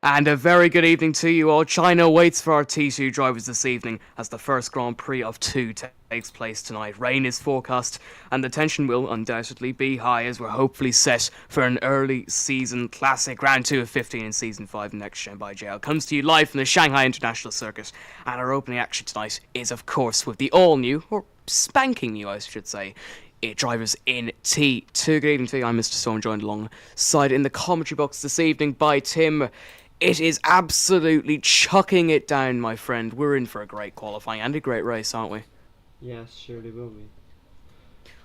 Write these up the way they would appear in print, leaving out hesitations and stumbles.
And a very good evening to you all. China waits for our T2 drivers this evening as the first Grand Prix of two takes place tonight. Rain is forecast, and the tension will undoubtedly be high as we're hopefully set for an early season classic. Round 2 of 15 in Season 5 next Shanghai JL comes to you live from the Shanghai International Circuit. And our opening action tonight is, of course, with the all-new, or spanking new, I should say, drivers in T2. Good evening to you. I'm Mr. Stone, joined alongside in the commentary box this evening by Tim. It is absolutely chucking it down, my friend. We're in for a great qualifying and a great race, aren't we? Yes, surely will be.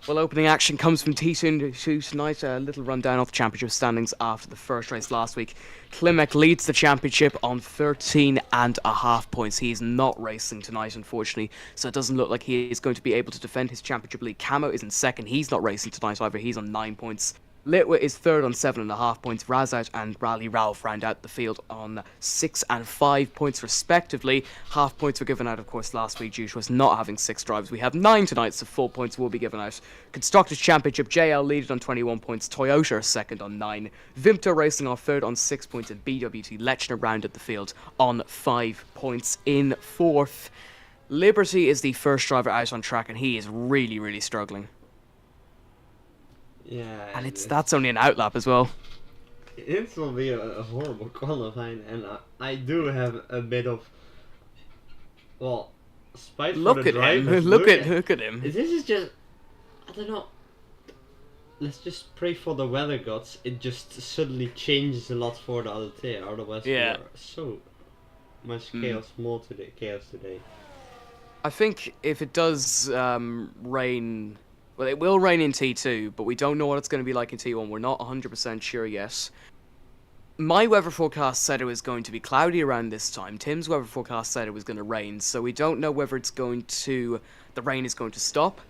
Well, opening action comes from T2 tonight. A little rundown of the championship standings after the first race last week. Klimek leads the championship on 13.5 points. He is not racing tonight, unfortunately, so it doesn't look like he is going to be able to defend his championship lead. Camo is in second. He's not racing tonight either. He's on 9 points. Litwa is third on 7.5 points. Razout and Rally Ralph round out the field on 6 and 5 points respectively. Half points were given out, of course, last week due to us not having 6 drivers. We have 9 tonight, so full points will be given out. Constructors Championship, JL leaded on 21 points. Toyota second on 9. Vimto Racing off third on 6 points. And BWT Lechner rounded the field on 5 points in fourth. Liberty is the first driver out on track, and he is really, really struggling. Yeah, And that's only an outlap as well. It will be a horrible qualifying, and I do have a bit of, well, spite for the drivers. Look at him. This is just, I don't know. Let's just pray for the weather gods. It just suddenly changes a lot for the other tier. Otherwise, Yeah. we're so much chaos today. I think if it does rain. Well, it will rain in T2, but we don't know what it's going to be like in T1. We're not 100% sure yet. My weather forecast said it was going to be cloudy around this time. Tim's weather forecast said it was going to rain, so we don't know whether the rain is going to stop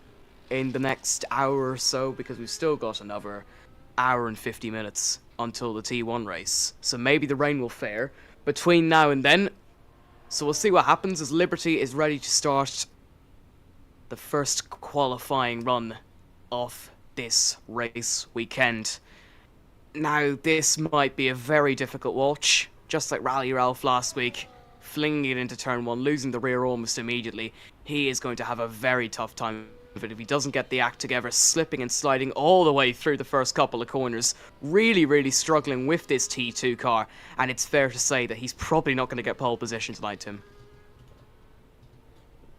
in the next hour or so, because we've still got another hour and 50 minutes until the T1 race. So maybe the rain will fare between now and then. So we'll see what happens as Liberty is ready to start the first qualifying run of this race weekend. Now, this might be a very difficult watch, just like Rally Ralph last week, flinging it into turn 1, losing the rear almost immediately. He is going to have a very tough time of it if he doesn't get the act together, slipping and sliding all the way through the first couple of corners. Really, really struggling with this T2 car, and it's fair to say that he's probably not going to get pole position tonight, Tim.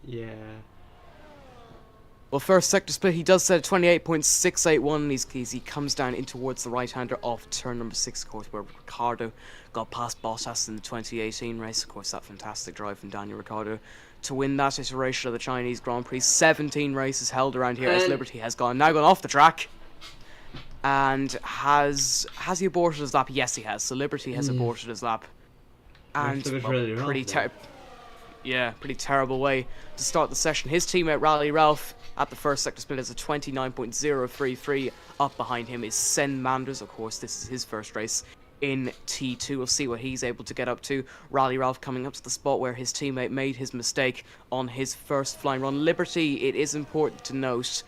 Yeah. Well, first sector split, he does set 28.681. He comes down in towards the right-hander off turn number 6, of course, where Ricciardo got past Bottas in the 2018 race. Of course, that fantastic drive from Daniel Ricciardo to win that iteration of the Chinese Grand Prix. 17 races held around here as Liberty has now gone off the track. And has he aborted his lap? Yes, he has. So Liberty has aborted his lap. And pretty terrible way to start the session. His teammate Rally Ralph at the first sector split has a 29.033. Up behind him is Sen Manders. Of course, this is his first race in T2. We'll see what he's able to get up to. Rally Ralph coming up to the spot where his teammate made his mistake on his first flying run. Liberty, it is important to note,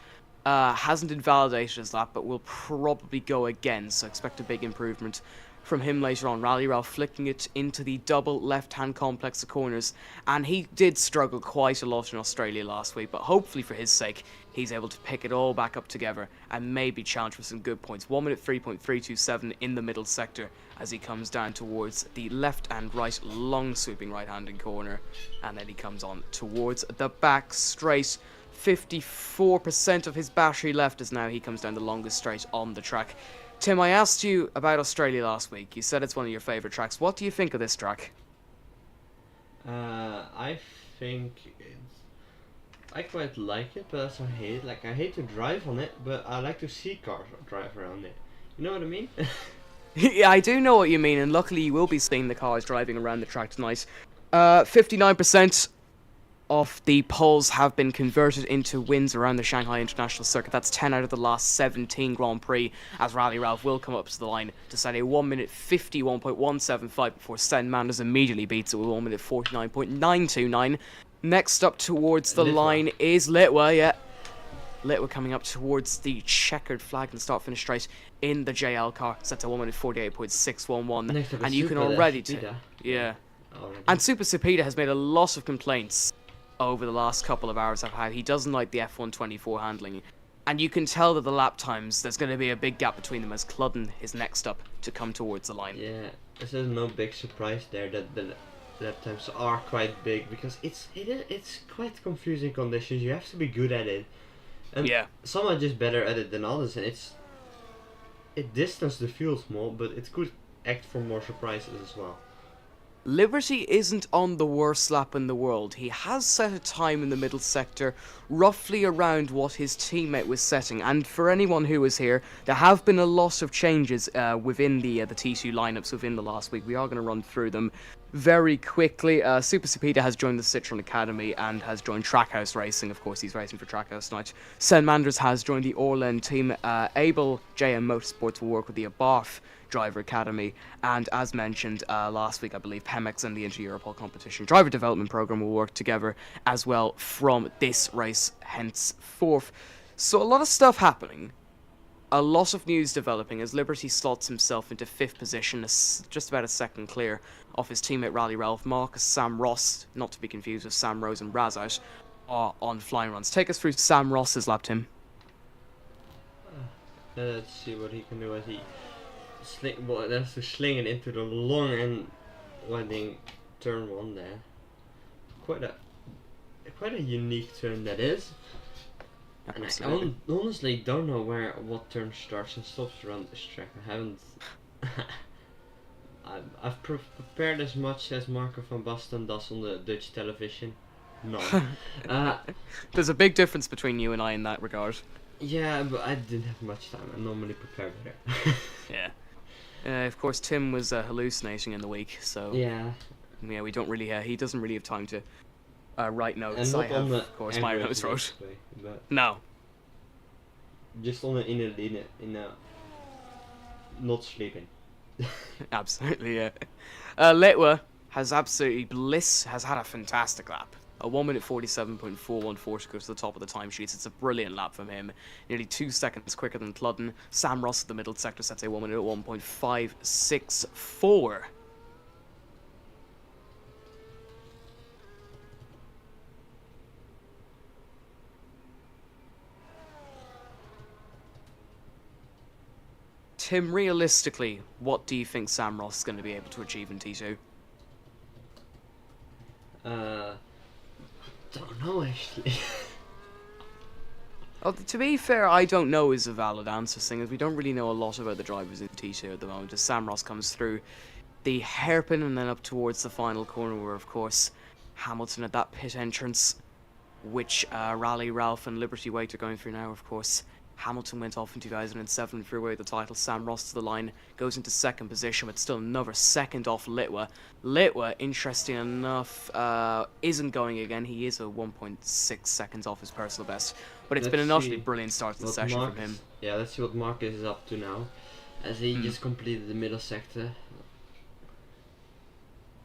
hasn't invalidated his lap, but will probably go again, so expect a big improvement from him later on. Rally Ralph flicking it into the double left-hand complex of corners, and he did struggle quite a lot in Australia last week, but hopefully for his sake he's able to pick it all back up together and maybe challenge for some good points. 1 minute 3.327 in the middle sector as he comes down towards the left and right long sweeping right-handed corner, and then he comes on towards the back straight. 54% of his battery left as now he comes down the longest straight on the track. Tim, I asked you about Australia last week. You said it's one of your favourite tracks. What do you think of this track? I think I quite like it, but I also hate it. Like, I hate to drive on it, but I like to see cars drive around it. You know what I mean? Yeah, I do know what you mean, and luckily you will be seeing the cars driving around the track tonight. 59% of the poles have been converted into wins around the Shanghai International Circuit. That's 10 out of the last 17 Grand Prix, as Rally Ralph will come up to the line to set a 1 minute 51.175 before Sen Manders immediately beats it with 1 minute 49.929. Next up towards the line is Litwa, yeah. Litwa coming up towards the checkered flag and start-finish straight in the JL car. Sets a 1 minute 48.611. Next up is And you can Super already... Speeda. Yeah. Already. And Super Cepeda has made a lot of complaints over the last couple of hours I've had. He doesn't like the F124 handling. And you can tell that the lap times, there's going to be a big gap between them as Cludden is next up to come towards the line. Yeah, this is no big surprise there that the lap times are quite big, because it's quite confusing conditions. You have to be good at it, and Yeah. some are just better at it than others, and it distances the field more, but it could act for more surprises as well. Liberty isn't on the worst lap in the world. He has set a time in the middle sector roughly around what his teammate was setting. And for anyone who was here, there have been a lot of changes within the T2 lineups within the last week. We are going to run through them very quickly. Super Cepeda has joined the Citroen Academy and has joined Trackhouse Racing. Of course, he's racing for Trackhouse tonight. Sen Manders has joined the Orlen team. Abel JM Motorsports will work with the Abarth Driver Academy, and as mentioned last week, I believe Pemex and the Inter-Europol competition driver development program will work together as well from this race henceforth. So a lot of stuff happening, a lot of news developing as Liberty slots himself into 5th position, just about a second clear of his teammate Rally Ralph. Marcus, Sam Ross, not to be confused with Sam Rose and Razout, are on flying runs. Take us through Sam Ross's lap, Tim. Let's see what he can do as he that's to sling it into the long and winding turn 1 there. Quite a unique turn that is. And I honestly don't know what turn starts and stops around this track. I haven't. I've prepared as much as Marco van Basten does on the Dutch television. No. There's a big difference between you and I in that regard. Yeah, but I didn't have much time. I normally prepare better. Yeah. Of course, Tim was hallucinating in the week, so yeah, we don't really. He doesn't really have time to write notes. and not I have, on the of course, my notes wrote. But No. Just on in a not sleeping. Absolutely, yeah. Litwa has had a fantastic lap. A 1 minute 47.414 to go to the top of the timesheets. It's a brilliant lap from him. Nearly 2 seconds quicker than Cludden. Sam Ross at the middle sector sets a 1 minute 1.564. Tim, realistically, what do you think Sam Ross is going to be able to achieve in T2? Don't know actually. Oh, to be fair, I don't know is a valid answer, seeing as we don't really know a lot about the drivers in T2 at the moment, as Sam Ross comes through the hairpin and then up towards the final corner where, of course, Hamilton at that pit entrance, which Rally Ralph and Liberty Wait are going through now, of course. Hamilton went off in 2007 and threw away the title. Sam Ross to the line, goes into 2nd position, but still another second off Litwa. Litwa, interesting enough, isn't going again. He is a 1.6 seconds off his personal best. But it's been an utterly brilliant start to the session from him. Yeah, let's see what Marcus is up to now, as he just completed the middle sector.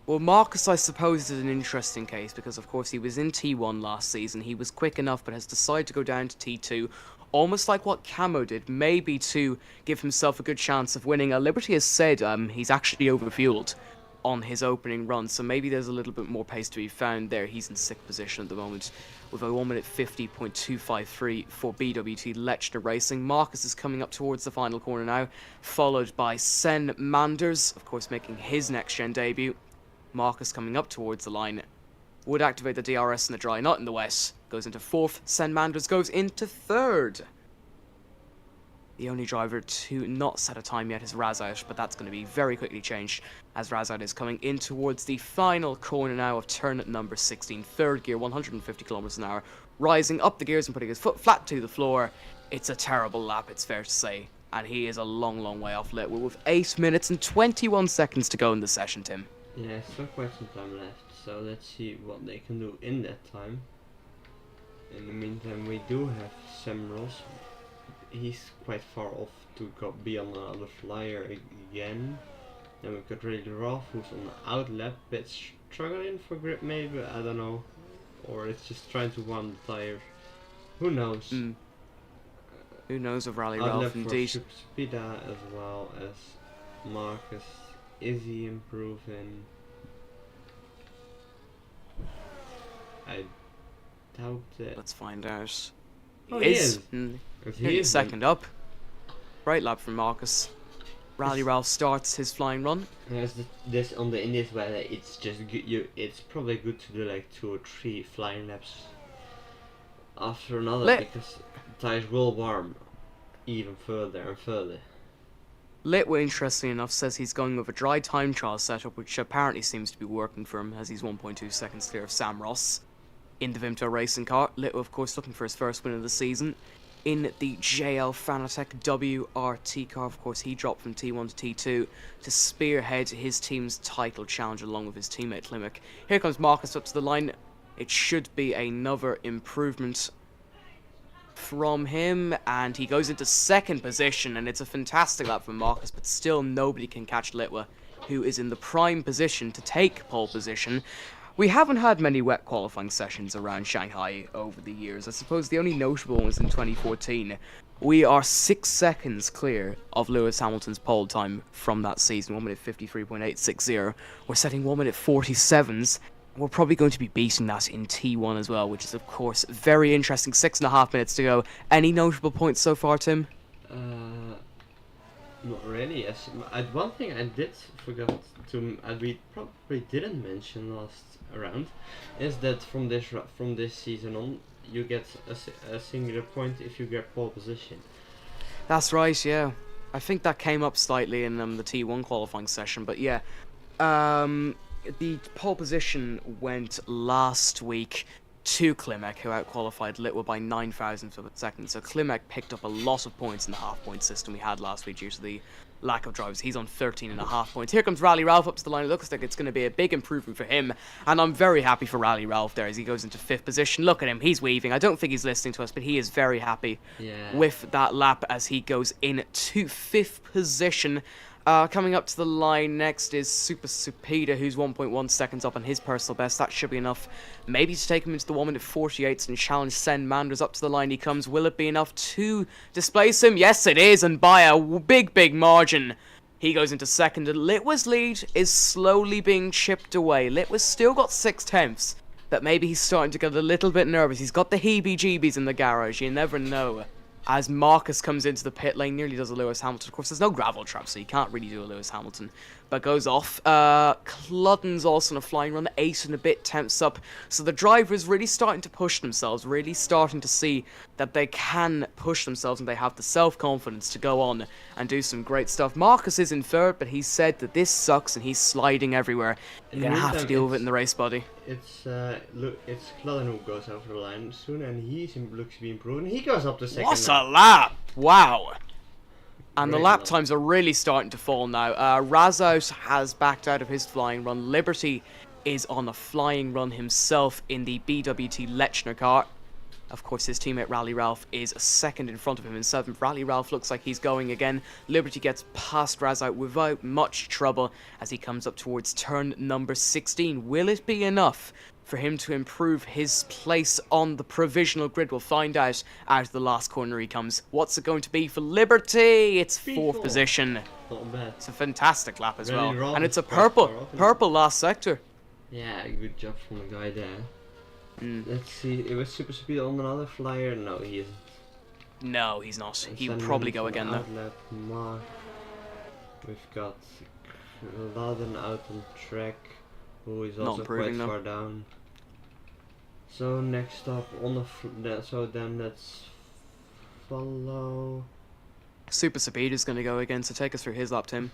Well, Marcus, I suppose, is an interesting case because, of course, he was in T1 last season. He was quick enough, but has decided to go down to T2. Almost like what Camo did, maybe to give himself a good chance of winning. Liberty has said he's actually overfueled on his opening run, so maybe there's a little bit more pace to be found there. He's in 6th position at the moment with a 1 minute 50.253 for BWT Lechner Racing. Marcus is coming up towards the final corner now, followed by Sen Manders, of course making his next-gen debut. Marcus coming up towards the line. Would activate the DRS in the dry, not in the wet. Goes into 4th. Sen Manders goes into 3rd. The only driver to not set a time yet is Razout, but that's going to be very quickly changed as Razout is coming in towards the final corner now of turn number 16. 3rd gear, 150 kilometers an hour. Rising up the gears and putting his foot flat to the floor. It's a terrible lap, it's fair to say. And he is a long, long way off Litwa with 8 minutes and 21 seconds to go in the session, Tim. Yeah, still quite some time left, so let's see what they can do in that time. In the meantime, we do have Sam Ross. He's quite far off to be on another flyer again. Then we've got Ray Ralph, who's on the out lap, but struggling for grip maybe, I don't know. Or it's just trying to warm the tires. Who knows? Who knows of Rally I'd Ralph, look for indeed. Super Speeda as well as Marcus. Is he improving? I doubt it. Let's find out. Oh, He he is. is. If he is, then- Second up. Great lap from Marcus. Rally Ralph starts his flying run. There's this on the Indies where it's just good. It's probably good to do like 2 or 3 flying laps after another because tires will warm even further and further. Litwa, interestingly enough, says he's going with a dry time trial setup, which apparently seems to be working for him, as he's 1.2 seconds clear of Sam Ross in the Vimto racing car. Litwa, of course, looking for his first win of the season in the JL Fanatec WRT car. Of course, he dropped from T1 to T2 to spearhead his team's title challenge along with his teammate Klimek. Here comes Marcus up to the line. It should be another improvement from him, and he goes into second position, and it's a fantastic lap from Marcus, but still nobody can catch Litwa, who is in the prime position to take pole position. We haven't had many wet qualifying sessions around Shanghai over the years. I suppose the only notable one was in 2014. We are 6 seconds clear of Lewis Hamilton's pole time from that season, 1 minute 53.860. We're setting 1 minute 47s. We're probably going to be beating that in T1 as well, which is, of course, very interesting. 6.5 minutes to go. Any notable points so far, Tim? Not really. Yes. One thing I did forget to, we probably didn't mention last round, is that from this season on, you get a singular point if you get pole position. That's right, yeah. I think that came up slightly in the T1 qualifying session, but yeah. The pole position went last week to Klimek, who outqualified Litwa by 9 thousandths of a second. So Klimek picked up a lot of points in the half-point system we had last week due to the lack of drivers. He's on 13.5 points. Here comes Rally Ralph up to the line. It looks like it's going to be a big improvement for him, and I'm very happy for Rally Ralph there as he goes into 5th position. Look at him, he's weaving. I don't think he's listening to us, but he is very happy with that lap as he goes into 5th position. Coming up to the line next is Super Supida, who's 1.1 seconds up on his personal best. That should be enough maybe to take him into the 1 minute 48s and challenge Sen Manders. Up to the line he comes. Will it be enough to displace him? Yes, it is, and by a big margin. He goes into second, and Litwa's lead is slowly being chipped away. Litwa's still got 6/10, but maybe he's starting to get a little bit nervous. He's got the heebie-jeebies in the garage, you never know. As Marcus comes into the pit lane, nearly does a Lewis Hamilton. Of course, there's no gravel trap, so you can't really do a Lewis Hamilton, but goes off. Cludden's also on a flying run, 8 and a bit temps up. So the drivers really starting to push themselves, really starting to see that they can push themselves and they have the self-confidence to go on and do some great stuff. Marcus is in third, but he said that this sucks and he's sliding everywhere. You're going to have to deal with it in the race, buddy. It's Cludden who goes over the line soon, and he looks to be improving. He goes up to second. What a lap! Wow. And the Great lap lap. times are really starting to fall now. Razout has backed out of his flying run. Liberty is on a flying run himself in the BWT Lechner car. Of course, his teammate Rally Ralph is a second in front of him in 7th. Rally Ralph looks like he's going again. Liberty gets past Razout without much trouble as he comes up towards turn number 16. Will it be enough for him to improve his place on the provisional grid? We'll find out the last corner he comes. What's it going to be for Liberty? It's 4th position. Not bad. It's a fantastic lap as Rally well. Ralph And it's a is quite far off, purple last sector. Yeah, good job from the guy there. Let's see, it was Super Speed on another flyer. No, he isn't. No, he's not. And He'll Sen probably Manders go on again though. outlet mark. We've got Laden out on track, who is Not also quite improving, though. far down. So next up on so then let's follow. Super Speed is going to go again, so take us through his lap, Tim.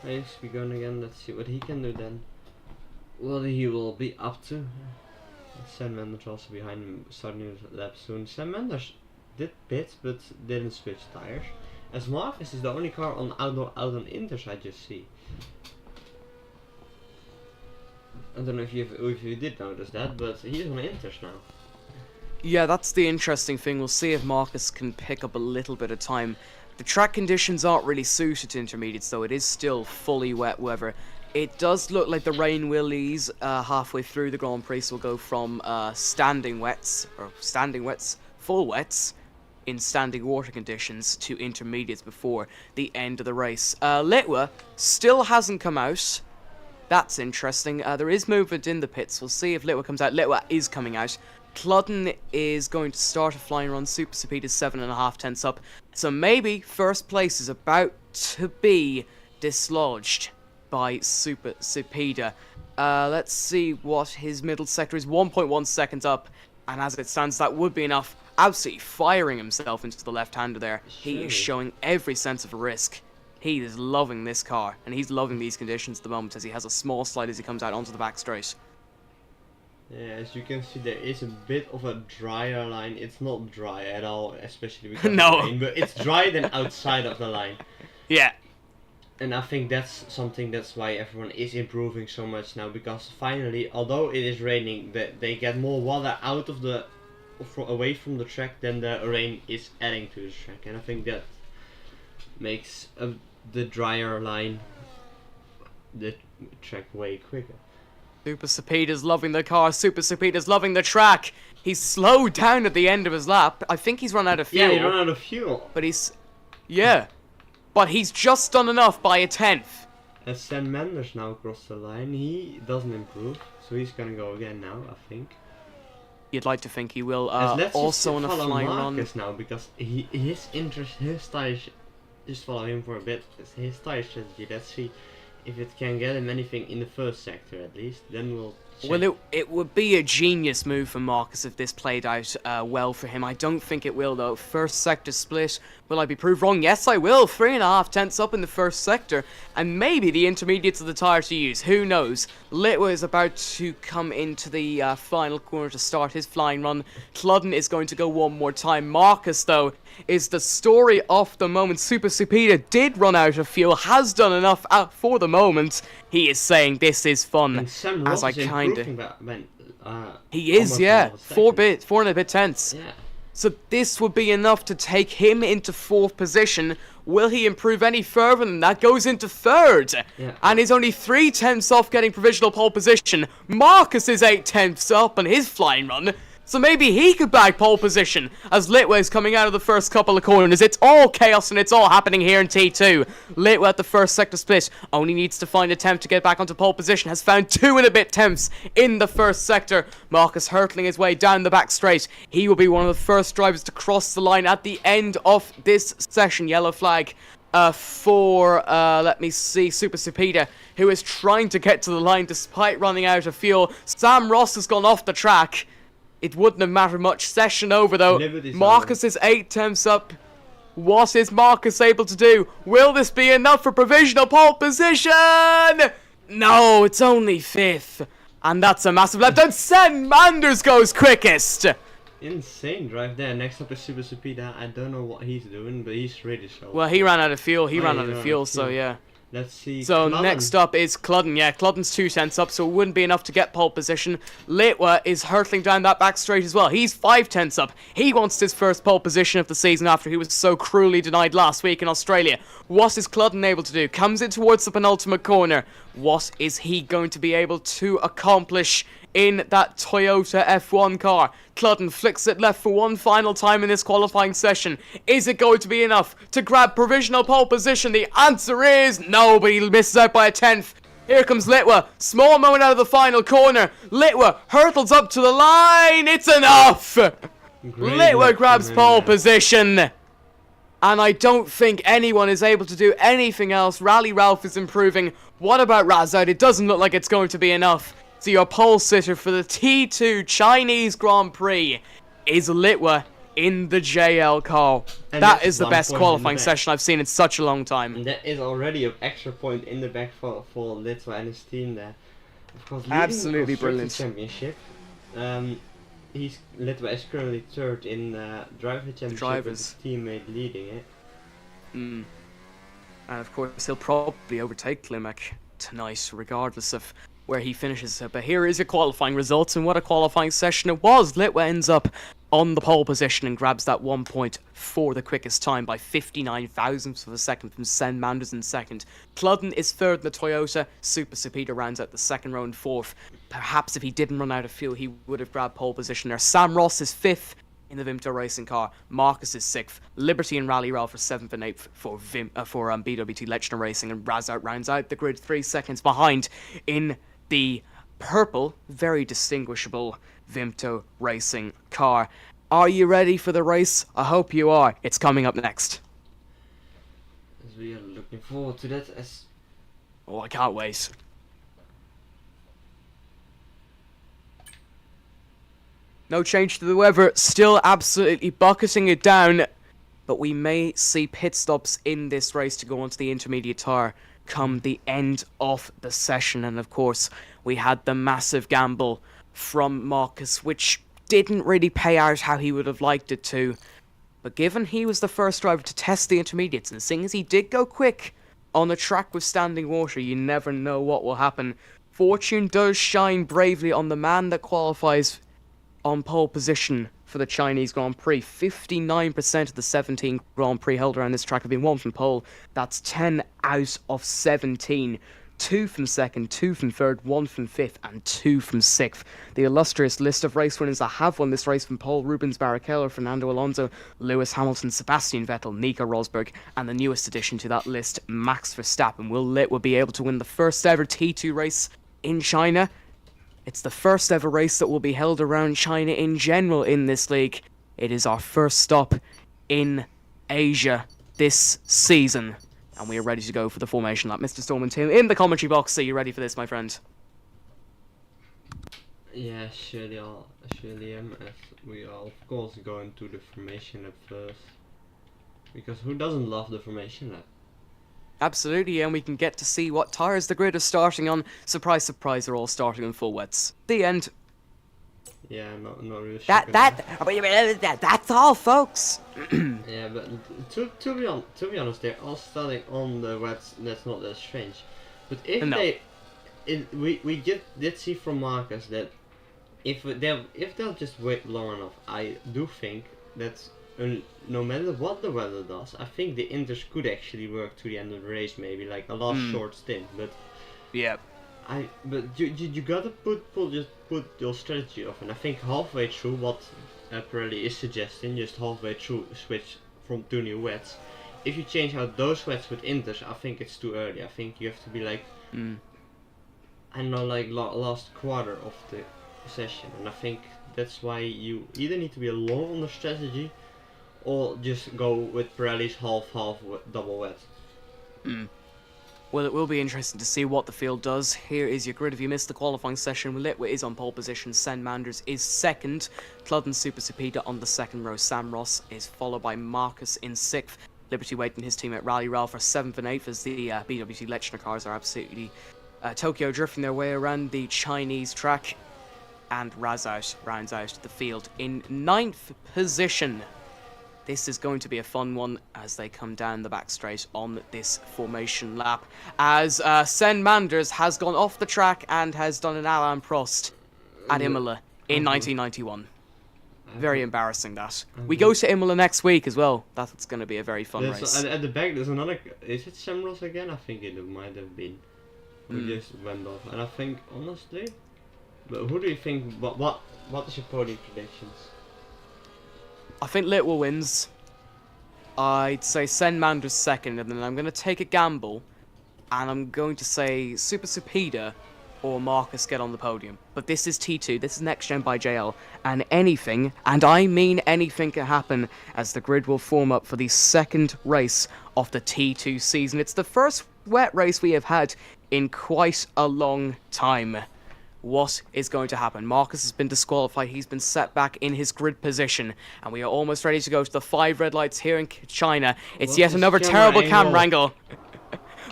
He's going again. Let's see what he can do then. What he will be up to. Sam Manders also behind him, starting his lap soon. Sam Manders did pit, but didn't switch tires. As Marcus is the only car on out on Inters I just see. I don't know if you did notice that, but he's on Inters now. Yeah, that's the interesting thing. We'll see if Marcus can pick up a little bit of time. The track conditions aren't really suited to intermediates, though. It is still fully wet weather. It does look like the rain will ease halfway through the Grand Prix, so we'll go from standing wets, full wets, in standing water conditions to intermediates before the end of the race. Litwa still hasn't come out. That's interesting. There is movement in the pits. We'll see if Litwa comes out. Litwa is coming out. Cludden is going to start a flying run. Super Speed is 7.5 tenths up. So maybe first place is about to be dislodged by Super Cepeda. Let's see what his middle sector is. 1.1 seconds up. And as it stands, that would be enough. Absolutely firing himself into the left-hander there. He is showing every sense of risk. He is loving this car, and he's loving these conditions at the moment as he has a small slide as he comes out onto the back straight. Yeah, as you can see, there is a bit of a drier line. It's not dry at all, especially because of the rain, but it's drier than outside of the line. Yeah. And I think that's something that's why everyone is improving so much now, because finally, although it is raining, they get more water out of the away from the track than the rain is adding to the track, and I think that makes the drier line the track way quicker. Super Cepeda's loving the car. Super Cepeda's loving the track. He's slowed down at the end of his lap. I think he's run out of fuel. Yeah, he ran out of fuel. But he's... Yeah. But he's just done enough by a tenth. As Sam Mendes now crossed the line, he doesn't improve. So he's gonna go again now, I think. You'd like to think he will. Let's Also just on a follow flying Marcus run. now, because his interest, his tire, just follow him for a bit. His tire strategy. Let's see if it can get him anything in the first sector at least. Then we'll check. Well, it would be a genius move for Marcus if this played out well for him. I don't think it will, though. First sector split. Will I be proved wrong? Yes, I will. 3.5 tenths up in the first sector. And maybe the intermediates of the tyre to use. Who knows? Litwa is about to come into the final corner to start his flying run. Cludden is going to go one more time. Marcus, though, is the story of the moment. Super Cepeda did run out of fuel. Has done enough for the moment. He is saying this is fun. And Sam as I Ross is kinda... improving that when, He is, almost yeah. half a second. 4 and a bit tenths. Yeah. So this would be enough to take him into 4th position. Will he improve any further than that? Goes into 3rd. Yeah. And is only 3 tenths off getting provisional pole position. Marcus is 8 tenths up on his flying run. So maybe he could bag pole position as Litwa is coming out of the first couple of corners. It's all chaos and it's all happening here in T2. Litwa at the first sector split only needs to find a tenth to get back onto pole position. Has found 2 and a bit tenths in the first sector. Marcus hurtling his way down the back straight. He will be one of the first drivers to cross the line at the end of this session. Yellow flag for, let me see, Super Cepeda, who is trying to get to the line despite running out of fuel. Sam Ross has gone off the track. It wouldn't have mattered much. Session over, though. Marcus is 8 tenths up. What is Marcus able to do? Will this be enough for provisional pole position? No, it's only 5th. And that's a massive left. And Sam Manders goes quickest. Insane drive there. Next up is Super Cepeda. I don't know what he's doing, but he's really slow. Well, he ran out of fuel. He ran out of fuel, so yeah. Let's see. So Cludden. next up is Cludden. Yeah, Cludden's 2 tenths up, so it wouldn't be enough to get pole position. Litwa is hurtling down that back straight as well. He's 5 tenths up. He wants his first pole position of the season after he was so cruelly denied last week in Australia. What is Cludden able to do? Comes in towards the penultimate corner. What is he going to be able to accomplish in that Toyota F1 car? Cludden flicks it left for one final time in this qualifying session. Is it going to be enough to grab provisional pole position? The answer is no, but he misses out by a tenth. Here comes Litwa. Small moment out of the final corner. Litwa hurtles up to the line. It's enough. Litwa grabs pole position. And I don't think anyone is able to do anything else. Rally Ralph is improving. What about Razout? It doesn't look like it's going to be enough. So your pole sitter for the T2 Chinese Grand Prix is Litwa in the JL car. And that is the best qualifying session I've seen in such a long time. And that is already an extra point in the back for Litwa and his team there. Of course, leading Absolutely the brilliant. Championship. Litwa is currently 3rd in driver championship with his teammate leading it. And of course he'll probably overtake Klimek tonight, regardless of where he finishes. But here is your qualifying results, and what a qualifying session it was. Litwa ends up on the pole position and grabs that 1 point for the quickest time by 59 thousandths of a second from Sen Manders in 2nd. Cludden is 3rd in the Toyota. Super Cepeda rounds out the 2nd row and 4th. Perhaps if he didn't run out of fuel, he would have grabbed pole position there. Sam Ross is 5th. in the Vimto racing car. Marcus is 6th. Liberty and Rally Ralph are 7th and 8th for BWT Lechner Racing, and Razout rounds out the grid 3 seconds behind in the purple, very distinguishable Vimto racing car. Are you ready for the race? I hope you are. It's coming up next. As we are looking forward to that. Oh, I can't wait. No change to the weather, still absolutely bucketing it down, but we may see pit stops in this race to go onto the intermediate tire come the end of the session. And of course, we had the massive gamble from Marcus, which didn't really pay out how he would have liked it to. But given he was the first driver to test the intermediates, and seeing as he did go quick on a track with standing water, you never know what will happen. Fortune does shine bravely on the man that qualifies on pole position for the Chinese Grand Prix. 59% of the 17 Grand Prix held around this track have been won from pole. That's 10 out of 17. 2 from 2nd, 2 from 3rd, 1 from 5th, and 2 from 6th. The illustrious list of race winners that have won this race from pole: Rubens Barrichello, Fernando Alonso, Lewis Hamilton, Sebastian Vettel, Nico Rosberg, and the newest addition to that list, Max Verstappen, will be able to win the first ever T2 race in China. It's the first ever race that will be held around China in general in this league. It is our first stop in Asia this season. And we are ready to go for the formation lap. Mr. Storm and Tim in the commentary box. Are you ready for this, my friend? Yeah, surely am. As we are of course going to the formation lap first. Because who doesn't love the formation lap? Absolutely, and we can get to see what tyres the grid is starting on. Surprise, surprise, they're all starting on full wets. The end. Yeah, not really. That's all, folks. Yeah, but to be honest, they're all starting on the wets. That's not that strange. But if we did see from Marcus that if they'll just wait long enough, I do think that no matter what the weather does, I think the Inters could actually work to the end of the race, maybe like a last short stint. But yeah. But you gotta put your strategy off, and I think halfway through what Pirelli is suggesting, just halfway through switch from 2 new wets. If you change out those wets with Inters, I think it's too early. I think you have to be like, I don't know, like last quarter of the session, and I think that's why you either need to be alone on the strategy, or just go with Pirelli's half double wet. Well, it will be interesting to see what the field does. Here is your grid. If you missed the qualifying session, Litwa is on pole position. Sen Manders is 2nd. Cludden Super Supeda on the 2nd row. Sam Ross is followed by Marcus in 6th. Liberty Wade and his team at Rally Ralph are 7th and 8th as the BWT Lechner cars are absolutely Tokyo drifting their way around the Chinese track. And Razout rounds out the field in 9th position. This is going to be a fun one as they come down the back straight on this formation lap. As Sen Manders has gone off the track and has done an Alain Prost at Imola in 1991. Very embarrassing that. We go to Imola next week as well. That's going to be a very fun race. At the back there's another... Is it Samros again? I think it might have been. Who just went off. And I think, honestly... But who do you think... What is your podium predictions? I think Litwell wins. I'd say Sen Manders 2nd, and then I'm going to take a gamble, and I'm going to say Super Supeda or Marcus get on the podium. But this is T2, this is Next Gen by JL, and anything, and I mean anything, can happen as the grid will form up for the 2nd race of the T2 season. It's the first wet race we have had in quite a long time. What is going to happen? Marcus has been disqualified. He's been set back in his grid position. And we are almost ready to go to the 5 red lights here in China. It's yet another terrible camera angle.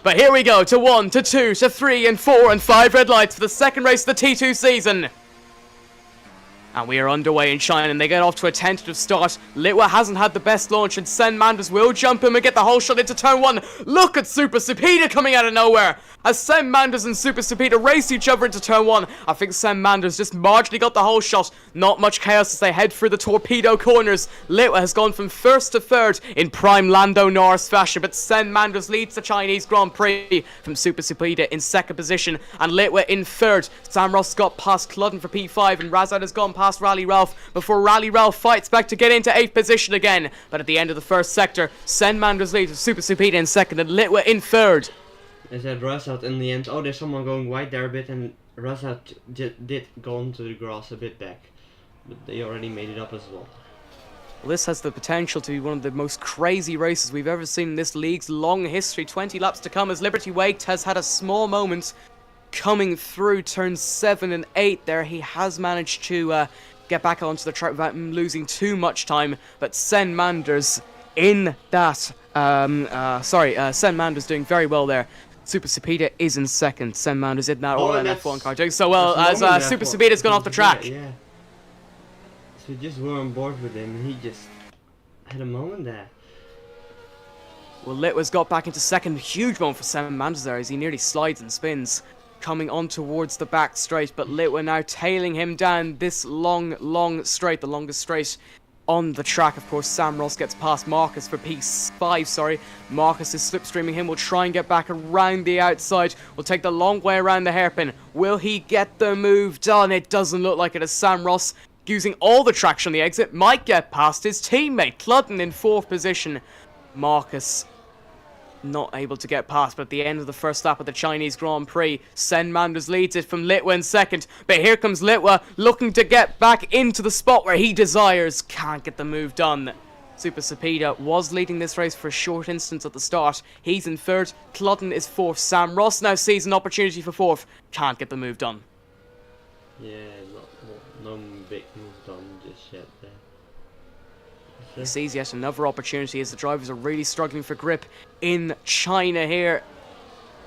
But here we go to 1, to 2, to 3, and 4, and 5 red lights for the 2nd race of the T2 season. And we are underway in China, and they get off to a tentative start. Litwa hasn't had the best launch, and Sen Manders will jump him and get the whole shot into turn 1. Look at Super Supeda coming out of nowhere. As Sen Manders and Super Supeda race each other into turn 1. I think Sen Manders just marginally got the whole shot. Not much chaos as they head through the torpedo corners. Litwa has gone from 1st to 3rd in prime Lando Norris fashion, but Sen Manders leads the Chinese Grand Prix from Super Supeda in 2nd position, and Litwa in 3rd. Sam Ross got past Cludden for P5, and Razad has gone past past Rally Ralph before Rally Ralph fights back to get into 8th position again. But at the end of the first sector, Sen Manders leads with Super Supita in 2nd and Litwa in 3rd. Is that Razat in the end? Oh, there's someone going wide there a bit, and Razat did go onto the grass a bit back. But they already made it up as well. Well, this has the potential to be one of the most crazy races we've ever seen in this league's long history. 20 laps to come as Liberty Waked has had a small moment coming through turns 7 and 8 there. He has managed to get back onto the track without losing too much time. But Sen Manders in that... Sen Manders doing very well there. Super Supita is in 2nd. Sen Manders in that all-in F1 car doing so well as Super Supita's gone off the track. Yeah. So we just were on board with him, and he just had a moment there. Well, Litwa's got back into 2nd. Huge moment for Sen Manders there as he nearly slides and spins. Coming on towards the back straight, but Litwa now tailing him down this long straight, the longest straight on the track. Of course, Sam Ross gets past Marcus for P5, Marcus is slipstreaming him, will try and get back around the outside, will take the long way around the hairpin. Will he get the move done? It doesn't look like it as Sam Ross, using all the traction on the exit, might get past his teammate. Cludden in 4th position. Marcus not able to get past, but at the end of the first lap of the Chinese Grand Prix, Sen Manders leads it from Litwa in 2nd, but here comes Litwa looking to get back into the spot where he desires. Can't get the move done. Super Supita was leading this race for a short instant at the start. He's in 3rd, Cludden is 4th. Sam Ross now sees an opportunity for 4th. Can't get the move done. Yeah, no big move done just yet there. He sees yet another opportunity as the drivers are really struggling for grip in China here.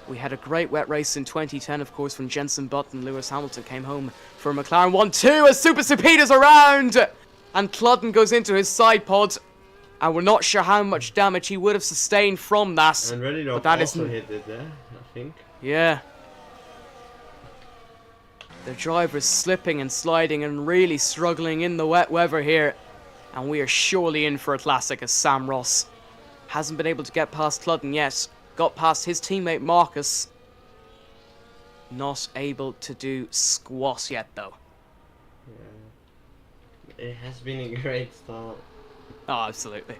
We had a great wet race in 2010, of course, when Jenson Button and Lewis Hamilton came home for McLaren 1-2 as Super Supita's around! And Cludden goes into his side pod, and we're not sure how much damage he would have sustained from that. And Reddy but that also hit it there, I think. Yeah. The driver's slipping and sliding and really struggling in the wet weather here. And we are surely in for a classic as Sam Ross hasn't been able to get past Cludden yet. Got past his teammate Marcus. Not able to do squash yet though. Yeah. It has been a great start. Oh, absolutely.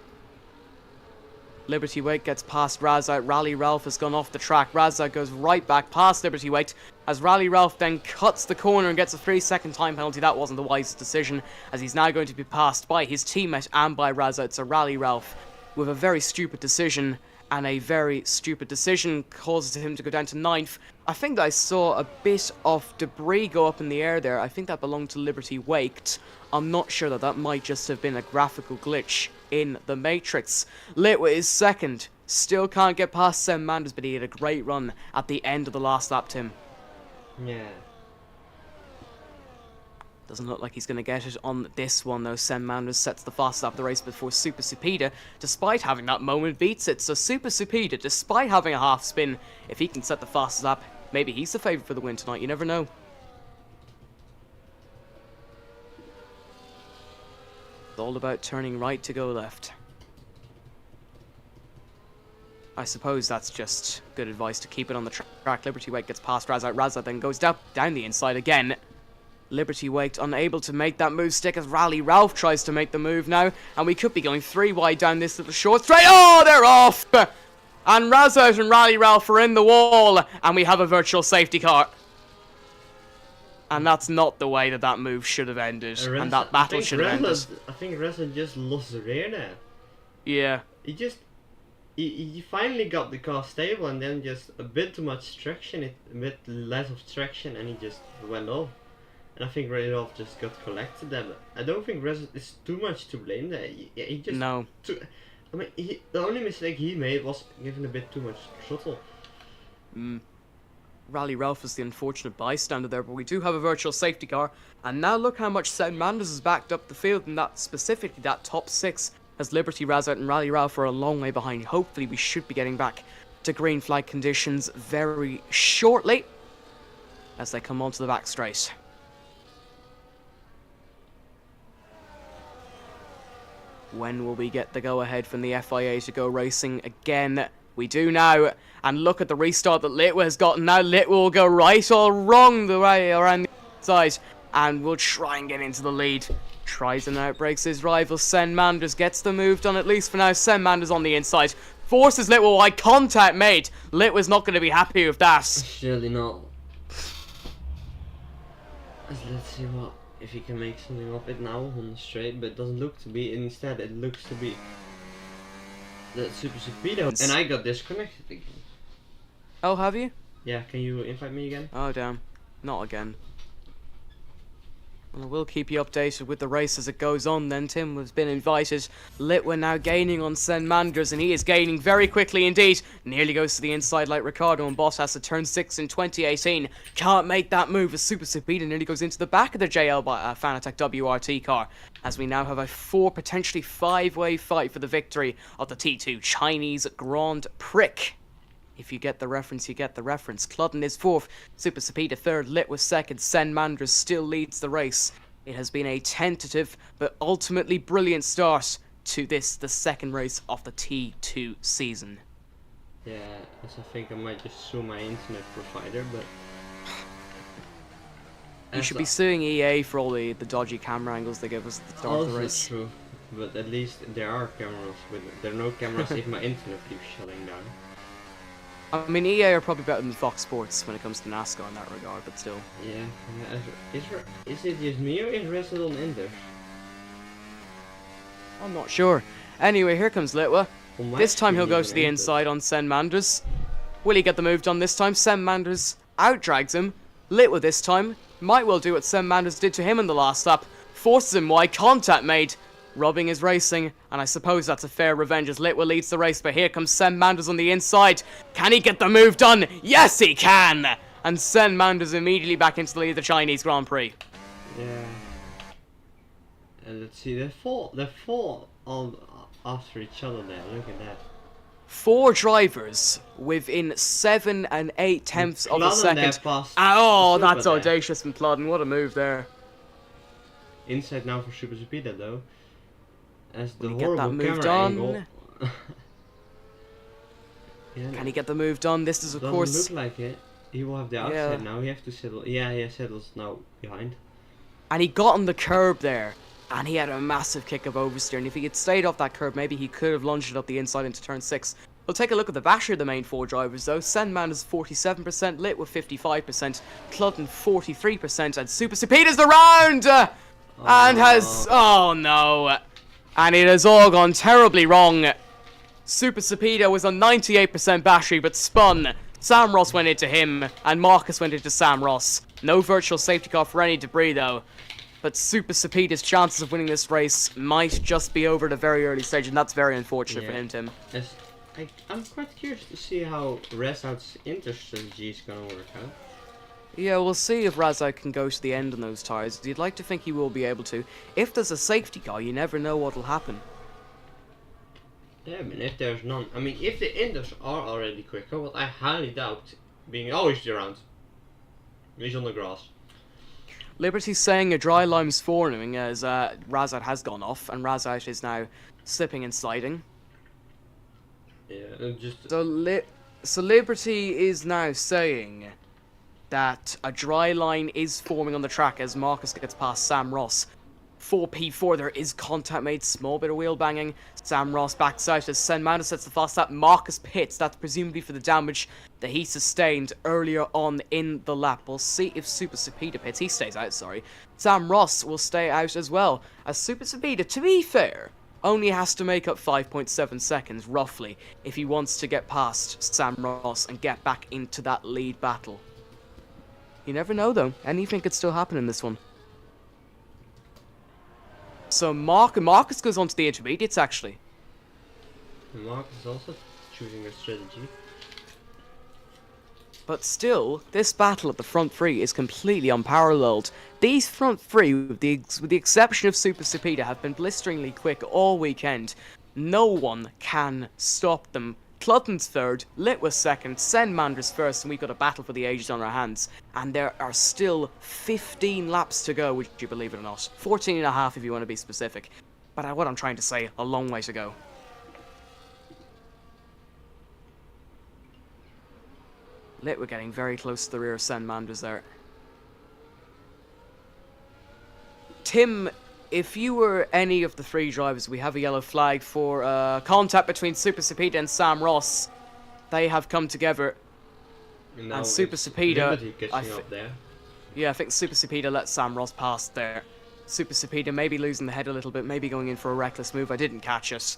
Liberty Wake gets past Razzout. Rally Ralph has gone off the track. Razzout goes right back past Liberty Wake as Rally Ralph then cuts the corner and gets a 3-second time penalty. That wasn't the wisest decision as he's now going to be passed by his teammate and by Razzout. So Rally Ralph with a very stupid decision, and a very stupid decision causes him to go down to 9th. I think I saw a bit of debris go up in the air there. I think that belonged to Liberty Waked. I'm not sure that might just have been a graphical glitch in the Matrix. Litwa is 2nd. Still can't get past Sen Manders, but he had a great run at the end of the last lap, Tim. Yeah. Doesn't look like he's going to get it on this one, though. Sen Manders sets the fastest lap of the race before Super Supita, despite having that moment, beats it. So Super Supita, despite having a half spin, if he can set the fastest lap, maybe he's the favourite for the win tonight. You never know. It's all about turning right to go left. I suppose that's just good advice to keep it on the track. Liberty Wake gets past Razzout. Razzout then goes down the inside again. Liberty Waked unable to make that move stick as Rally Ralph tries to make the move now. And we could be going 3 wide down this little short straight. Oh, they're off! And Razzout and Rally Ralph are in the wall. And we have a virtual safety car. And that's not the way that move should have ended. And that battle should have ended. I think Razzout just lost the rear there. Yeah. He finally got the car stable, and then just a bit too much traction, a bit less of traction, and he just went off. And I think Radolf just got collected there, but I don't think Razzout is too much to blame there. He just... No. I mean, the only mistake he made was giving a bit too much throttle. Rally Ralph is the unfortunate bystander there, but we do have a virtual safety car. And now look how much Sen Manders has backed up the field, and that specifically that top 6, as Liberty, Razzout and Rally Ralph are a long way behind. Hopefully we should be getting back to green flag conditions very shortly as they come onto the back straight. When will we get the go-ahead from the FIA to go racing again? We do now. And look at the restart that Litwa has gotten. Now Litwa will go right or wrong the way around the side. and will try and get into the lead. Tries and outbreaks his rival. Sen Manders gets the move done, at least for now. Sen Manders on the inside. Forces Litwa wide contact made. Litwa's not going to be happy with that. Surely not. Let's see what if he can make something of it now on the straight, but it doesn't look to be. Instead, it looks to be the Super Speedo. And I got disconnected again. Oh, have you? Yeah, can you invite me again? Oh, damn. Not again. Well, I will keep you updated with the race as it goes on then. Tim has been invited. Litwa now gaining on Sen Manders, and he is gaining very quickly indeed. Nearly goes to the inside like Ricardo and Bottas at turn 6 in 2018. Can't make that move as Super Speedo nearly goes into the back of the JL Fanatec WRT car, as we now have a 4, potentially 5-way fight for the victory of the T2 Chinese Grand Prix. If you get the reference, you get the reference. Cludden is 4th, Super Speedo 3rd, Litwa 2nd, Sen Manders still leads the race. It has been a tentative but ultimately brilliant start to this, the second race of the T2 season. Yeah, as I think I might just sue my internet provider, but... You should be suing EA for all the dodgy camera angles they give us at the start of the race. True, but at least there are cameras with it. There are no cameras if my internet keeps shutting down. I mean, EA are probably better than Fox Sports when it comes to NASCAR in that regard, but still. Yeah, is it just me or is Resident in there? I'm not sure. Anyway, here comes Litwa. On my This time he'll screen go even to the entered. inside on Sen Manders. Will he get the move done this time? Sen Manders outdrags him. Litwa this time might well do what Sen Manders did to him in the last lap. Forces him wide, contact made. Rubbing his racing, and I suppose that's a fair revenge as Litwa leads the race, but here comes Sen Manders on the inside. Can he get the move done? Yes, he can! And Sen Manders immediately back into the lead of the Chinese Grand Prix. Yeah. And let's see, they're four on after each other there. Look at that. 4 drivers within 7 and 8 tenths of a Cludden there second. passed Oh, Super that's there. audacious from Cludden. What a move there. Inside now for Super Speedo though. As the Will he get that horrible move camera done? angle. Yeah, Can he get the move done? This is, of doesn't course... look like it. He will have the outside Yeah. now. He have to settle. Yeah, he settles now behind. And he got on the curb there. And he had a massive kick of oversteer. And if he had stayed off that curb, maybe he could have lunged it up the inside into turn 6. We'll take a look at the battery of the main 4 drivers though. Sen Manders 47%, Litwa 55%, Cludden 43%, and Super Speedo's the round! And has... Oh no. And it has all gone terribly wrong. Super Speedo was on 98% battery, but spun. Sam Ross went into him, and Marcus went into Sam Ross. No virtual safety car for any debris, though. But Super Speedo's chances of winning this race might just be over at a very early stage, and that's very unfortunate for him, Tim. Yes. I'm quite curious to see how Resout's inter strategy is gonna work out. Yeah, we'll see if Razak can go to the end on those tyres. You'd like to think he will be able to. If there's a safety car, you never know what'll happen. Yeah, I mean, if there's none. I mean, if the Inders are already quicker, what I highly doubt, being always around. He's on the grass. Liberty's saying a dry lime's forming as Razak has gone off, and Razak is now slipping and sliding. Yeah, just... So Liberty is now saying that a dry line is forming on the track as Marcus gets past Sam Ross. 4P4, there is contact made, small bit of wheel banging. Sam Ross backs out as Sen Manders sets the fast lap. Marcus pits, that's presumably for the damage that he sustained earlier on in the lap. We'll see if Super Speedo pits. He stays out, sorry. Sam Ross will stay out as well, as Super Speedo, to be fair, only has to make up 5.7 seconds, roughly, if he wants to get past Sam Ross and get back into that lead battle. You never know, though. Anything could still happen in this one. So Marcus goes on to the intermediates, actually. And Marcus is also choosing a strategy. But still, this battle at the front three is completely unparalleled. These front three, with the exception of Super Speedo, have been blisteringly quick all weekend. No one can stop them. Cludden's third, Litwa's second, Sen Manders first, and we've got a battle for the ages on our hands. And there are still 15 laps to go, would you believe it or not. 14 and a half if you want to be specific. But what I'm trying to say, a long way to go. Litwa getting very close to the rear of Sen Manders there. Tim, if you were any of the three drivers, we have a yellow flag for contact between Super Cepeda and Sam Ross. They have come together. And now And Super it's Cepeda, Liberty catching up there. yeah, I think Super Cepeda let Sam Ross pass there. Super Cepeda maybe losing the head a little bit, maybe going in for a reckless move. I didn't catch it.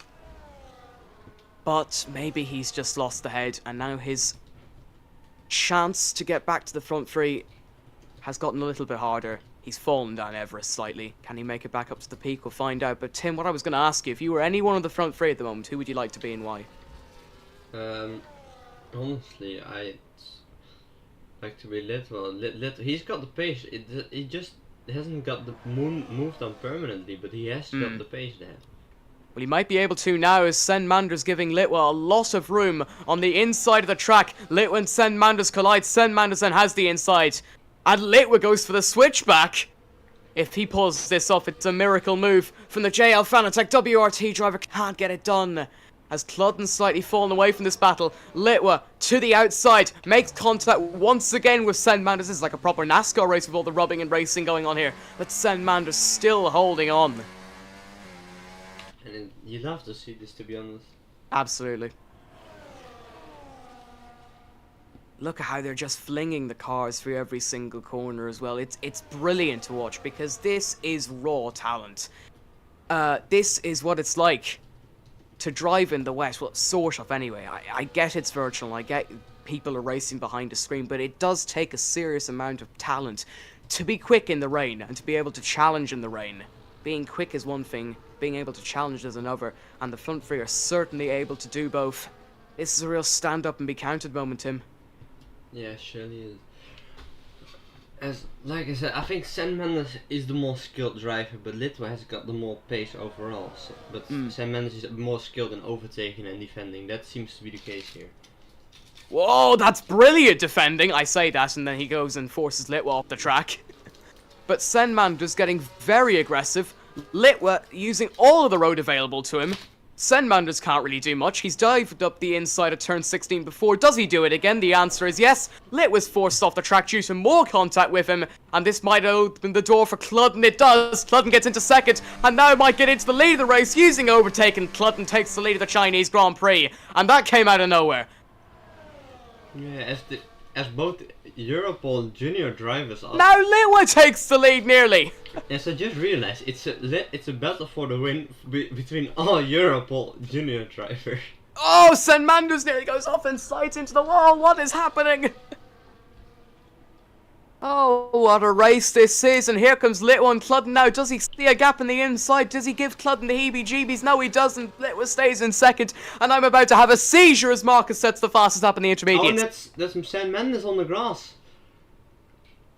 But maybe he's just lost the head, and now his chance to get back to the front three has gotten a little bit harder. He's fallen down Everest slightly. Can he make it back up to the peak? We'll find out. But Tim, what I was going to ask you, if you were any one of the front three at the moment, who would you like to be and why? Honestly, I'd like to be Little. He's got the pace. It just hasn't got the moved on permanently, but he has got the pace there. Well, he might be able to now as Sen Manders giving Litwa a lot of room on the inside of the track. Litwa and Sen Manders collide. Sen Manders then has the inside. And Litwa goes for the switchback. If he pulls this off, it's a miracle move from the JL Fanatec WRT driver. Can't get it done. As Cludden slightly fallen away from this battle, Litwa to the outside, makes contact once again with Sen Manders. This is like a proper NASCAR race with all the rubbing and racing going on here. But Sen Manders still holding on. And you love to see this, to be honest. Absolutely. Look at how they're just flinging the cars through every single corner as well. It's brilliant to watch because this is raw talent. This is what it's like to drive in the West. Well, sort of anyway. I get it's virtual. I get people are racing behind a screen, but it does take a serious amount of talent to be quick in the rain and to be able to challenge in the rain. Being quick is one thing, being able to challenge is another, and the front three are certainly able to do both. This is a real stand up and be counted moment, Tim. Yeah, surely is. Like I said, I think Sen Mendes is the more skilled driver, but Litwa has got the more pace overall. So, but Sen Mendes is more skilled in overtaking and defending. That seems to be the case here. Whoa, that's brilliant defending! I say that, and then he goes and forces Litwa off the track. But Sen Manders getting very aggressive. Litwa using all of the road available to him. Sen Manders can't really do much. He's dived up the inside of turn 16 before. Does he do it again? The answer is yes. Litwa's forced off the track due to more contact with him, and this might open the door for Cludden. It does. Cludden gets into second, and now might get into the lead of the race using overtake, and Cludden takes the lead of the Chinese Grand Prix, and that came out of nowhere. Yeah, as both Europol junior drivers are. Now Litwa takes the lead nearly. Yes, I just realized it's a battle for the win between all Europol junior drivers. Oh, Sen Manders nearly goes off and slides into the wall. What is happening? Oh, what a race this is. And here comes Litwa and Cludden now. Does he see a gap in the inside? Does he give Cludden the heebie-jeebies? No, he doesn't. Litwa stays in second. And I'm about to have a seizure as Marcus sets the fastest lap in the intermediate. Oh, and that's Sen Mendes on the grass.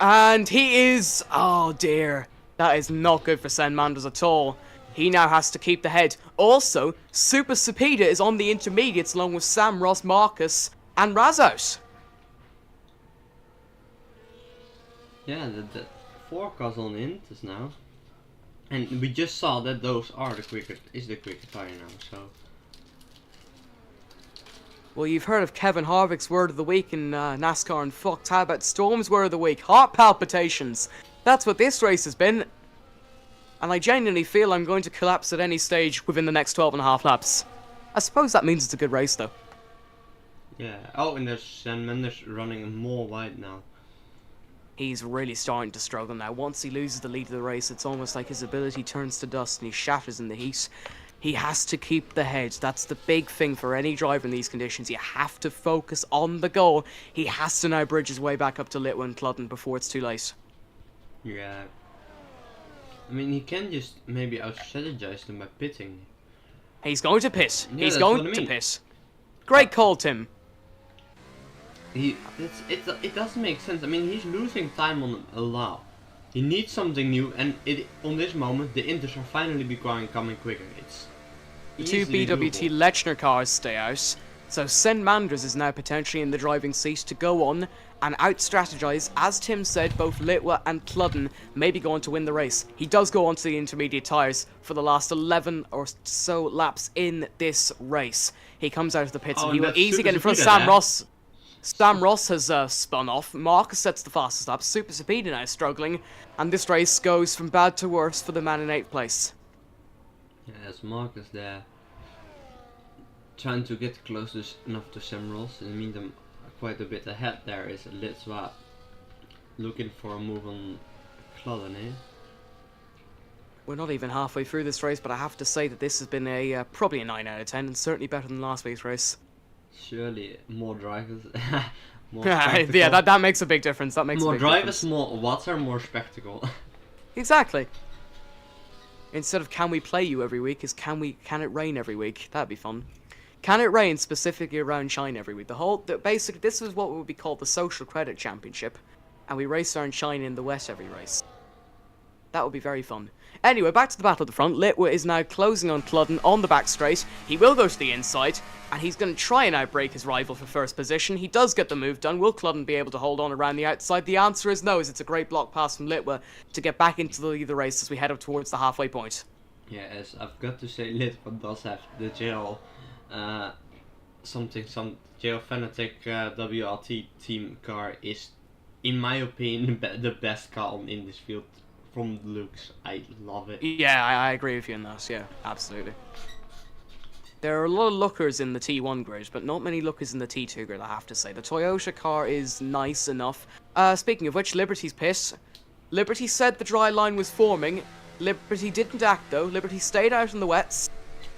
And he is... Oh, dear. That is not good for Sen Manders at all. He now has to keep the head. Also, Super Cepeda is on the intermediates along with Sam Ross, Marcus, and Razout. Yeah, the 4 cars on Intus now. And we just saw that those are the quicker tire now, so... Well, you've heard of Kevin Harvick's word of the week in NASCAR and fucked. How about Storm's word of the week? Heart palpitations. That's what this race has been. And I genuinely feel I'm going to collapse at any stage within the next 12.5 laps. I suppose that means it's a good race, though. Yeah. Oh, and there's Sen Mendes running more wide now. He's really starting to struggle now. Once he loses the lead of the race, it's almost like his ability turns to dust and he shatters in the heat. He has to keep the head. That's the big thing for any driver in these conditions. You have to focus on the goal. He has to now bridge his way back up to Litwa and Cludden before it's too late. Yeah. I mean, he can just maybe out-strategize them by pitting. He's going to pit. Yeah, He's that's going what I to mean. pit. Great call, Tim. It doesn't make sense. I mean, he's losing time on a lot. He needs something new, and on this moment, the Inters are finally coming quicker. It's Two easily BWT doable. Lechner cars stay out. So Sen Manders is now potentially in the driving seat to go on and out-strategize, as Tim said, both Litwa and Cludden may be going to win the race. He does go onto the intermediate tyres for the last 11 or so laps in this race. He comes out of the pits and he will that's easily Super get in front of Cepeda Sam there. Ross. Sam Ross has spun off. Marcus sets the fastest lap. Super Sapeda now struggling, and this race goes from bad to worse for the man in 8th place. Yeah, as Marcus there trying to get close enough to Sam Ross. In the meantime, quite a bit ahead there is Litzwa looking for a move on Klodden, eh? We're not even halfway through this race, but I have to say that this has been a probably a 9 out of 10, and certainly better than last week's race. Surely more drivers, more yeah, that makes a big difference. That makes more a big drivers, difference. more water, more spectacle. Exactly. Instead of can we play you every week, is can it rain every week? That'd be fun. Can it rain specifically around China every week? Basically, this is what would be called the Social Credit Championship, and we race around China in the West every race. That would be very fun. Anyway, back to the battle at the front. Litwa is now closing on Kludden on the back straight. He will go to the inside, and he's going to try and outbreak his rival for first position. He does get the move done. Will Kludden be able to hold on around the outside? The answer is no, as it's a great block pass from Litwa to get back into the lead of the race as we head up towards the halfway point. Yeah, as I've got to say, Litwa does have the jail, some jail fanatic WRT team car is, in my opinion, the best car in this field. From the looks, I love it. Yeah, I agree with you on that. Yeah, absolutely. There are a lot of lookers in the T1 grid, but not many lookers in the T2 grid, I have to say. The Toyota car is nice enough. Speaking of which, Liberty's pissed. Liberty said the dry line was forming. Liberty didn't act, though. Liberty stayed out in the wets.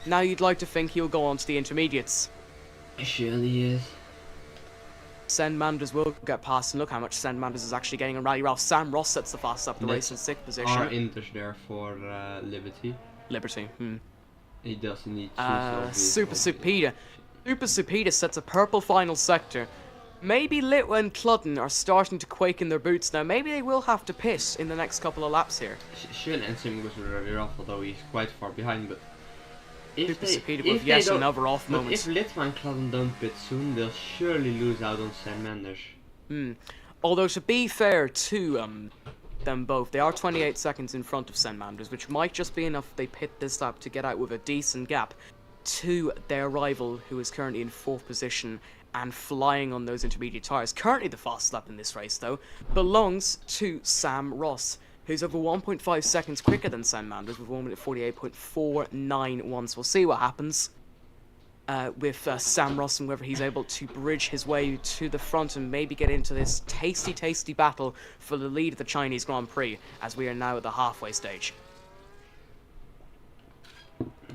Now you'd like to think he'll go on to the intermediates. It surely is. Sen Manders will get past, and look how much Sen Manders is actually getting on Rally Ralph. Sam Ross sets the fastest up the race in 6th position. Are Inters there for Liberty? Liberty. He doesn't need Super Supeda. Super Supeda sets a purple final sector. Maybe Litwa and Kludden are starting to quake in their boots now. Maybe they will have to piss in the next couple of laps here. Should Ensim goes really rough, although he's quite far behind, but Super Supeda with yet another off moment. If Litwa and Kludden don't pit soon, they'll surely lose out on Sam Manders. Although, to be fair to them both, they are 28 seconds in front of Sen Manders, which might just be enough if they pit this lap to get out with a decent gap to their rival, who is currently in 4th position and flying on those intermediate tyres. Currently the fastest lap in this race, though, belongs to Sam Ross, who's over 1.5 seconds quicker than Sen Manders with 1 minute 48.491. So we'll see what happens with Sam Ross and whether he's able to bridge his way to the front and maybe get into this tasty battle for the lead of the Chinese Grand Prix, as we are now at the halfway stage.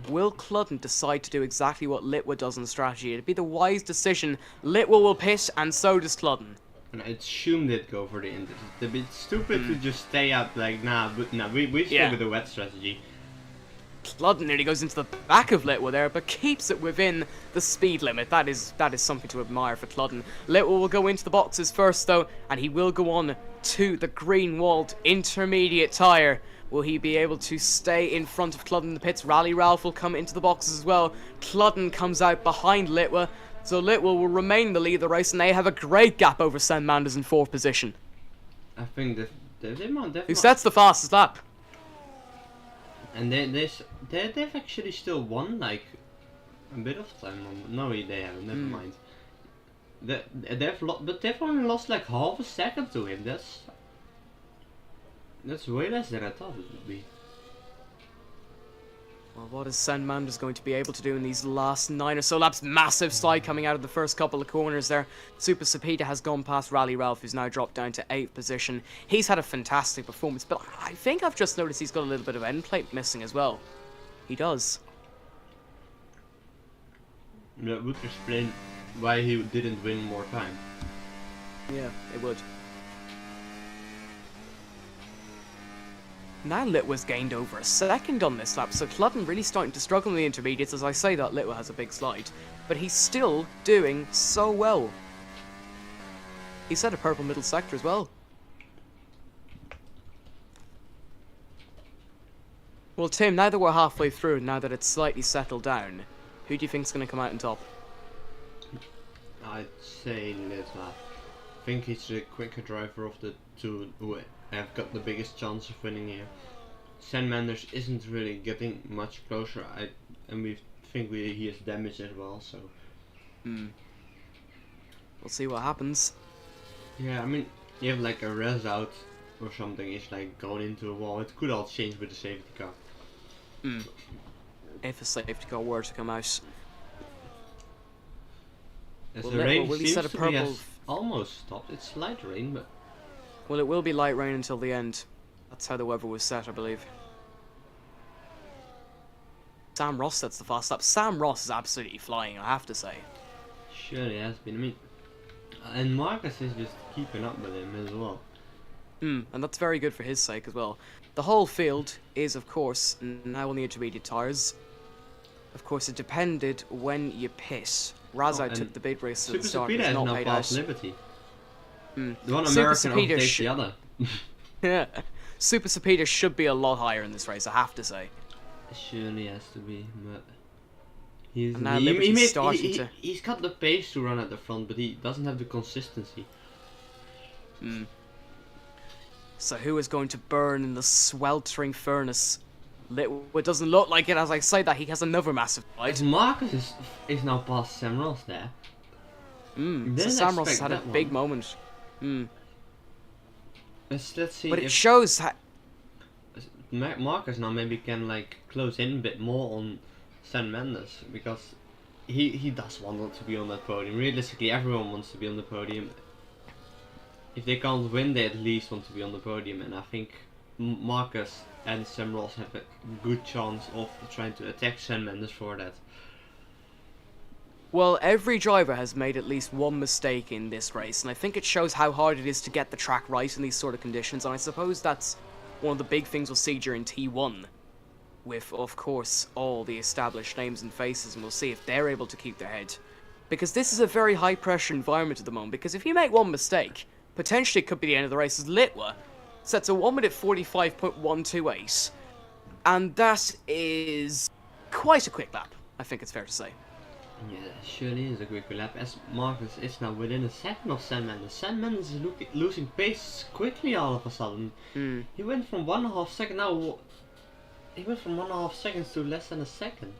Will Kludden decide to do exactly what Litwa does in strategy? It'd be the wise decision. Litwa will pit, and so does Kludden. And I assume they'd go for the Inters. It's a bit stupid to just stay up like, we stick with the wet strategy. Kludden nearly goes into the back of Litwa there, but keeps it within the speed limit. That is something to admire for Kludden. Litwa will go into the boxes first, though, and he will go on to the green-walled intermediate tyre. Will he be able to stay in front of Kludden in the pits? Rally Ralph will come into the boxes as well. Kludden comes out behind Litwa, so Litwa will remain the lead of the race, and they have a great gap over Sen Manders in 4th position. I think Who sets the fastest lap? And they've actually still won like a bit of time. No, they haven't. Never mind. But they've only lost like half a second to him. That's way less than I thought it would be. Well, what is Sen Manders going to be able to do in these last 9 or so laps? Massive slide coming out of the first couple of corners there. Super Sapeda has gone past Rally Ralph, who's now dropped down to 8th position. He's had a fantastic performance, but I think I've just noticed he's got a little bit of end plate missing as well. He does. That would explain why he didn't win more time. Yeah, it would. Now Litwa's gained over a second on this lap, so Kludden really starting to struggle in the intermediates. As I say that, Litwa has a big slide, but he's still doing so well. He set a purple middle sector as well. Well, Tim, now that we're halfway through, and now that it's slightly settled down, who do you think's going to come out on top? I'd say Litwa. I think he's the quicker driver of the two who have got the biggest chance of winning here. Sen Manders isn't really getting much closer, and we think he has damage as well, so... We'll see what happens. Yeah, I mean, you have like a res out or something, it's like going into a wall. It could all change with the safety car. If a safety car were to come out. As Well, the rain will he seems set a to be purple? has almost stopped. It's light rain, but Well, it will be light rain until the end. That's how the weather was set, I believe. Sam Ross sets the fast lap. Sam Ross is absolutely flying, I have to say. surely has been. I mean, and Marcus is just keeping up with him as well. And that's very good for his sake as well. The whole field is, of course, now on the intermediate tyres. Of course, it depended when you pit. Razzo and took the big race at Super the start. Sapita It's has not now paid passed out. Liberty. Mm. The one Super American Sapita overtakes the other. Yeah, Super Sapita should be a lot higher in this race, I have to say. It surely has to be, but he's And now Liberty's starting to. he's got the pace to run at the front, but he doesn't have the consistency. So who is going to burn in the sweltering furnace? It doesn't look like it. As I say that, he has another massive As fight. Marcus is now past Sam Ross there. So Didn't Sam Ross has expect had a that big one. moment. Let's see But it if shows how. Marcus now maybe can like close in a bit more on San Mendes, because he does want to be on that podium. Realistically, everyone wants to be on the podium. If they can't win, they at least want to be on the podium, and I think Marcus and Sam Ross have a good chance of trying to attack San Mendes for that. Well, every driver has made at least one mistake in this race, and I think it shows how hard it is to get the track right in these sort of conditions, and I suppose that's one of the big things we'll see during T1, with, of course, all the established names and faces, and we'll see if they're able to keep their head. Because this is a very high-pressure environment at the moment, because if you make one mistake, potentially it could be the end of the race, as Litwa sets a 1 minute 45.128, and that is quite a quick lap, I think it's fair to say. Yeah, surely is a quick lap, as Marcus is now within a second of San Mendes. San Mendes is losing pace quickly all of a sudden. He went from 1.5 seconds now. He went from 1.5 seconds to less than a second.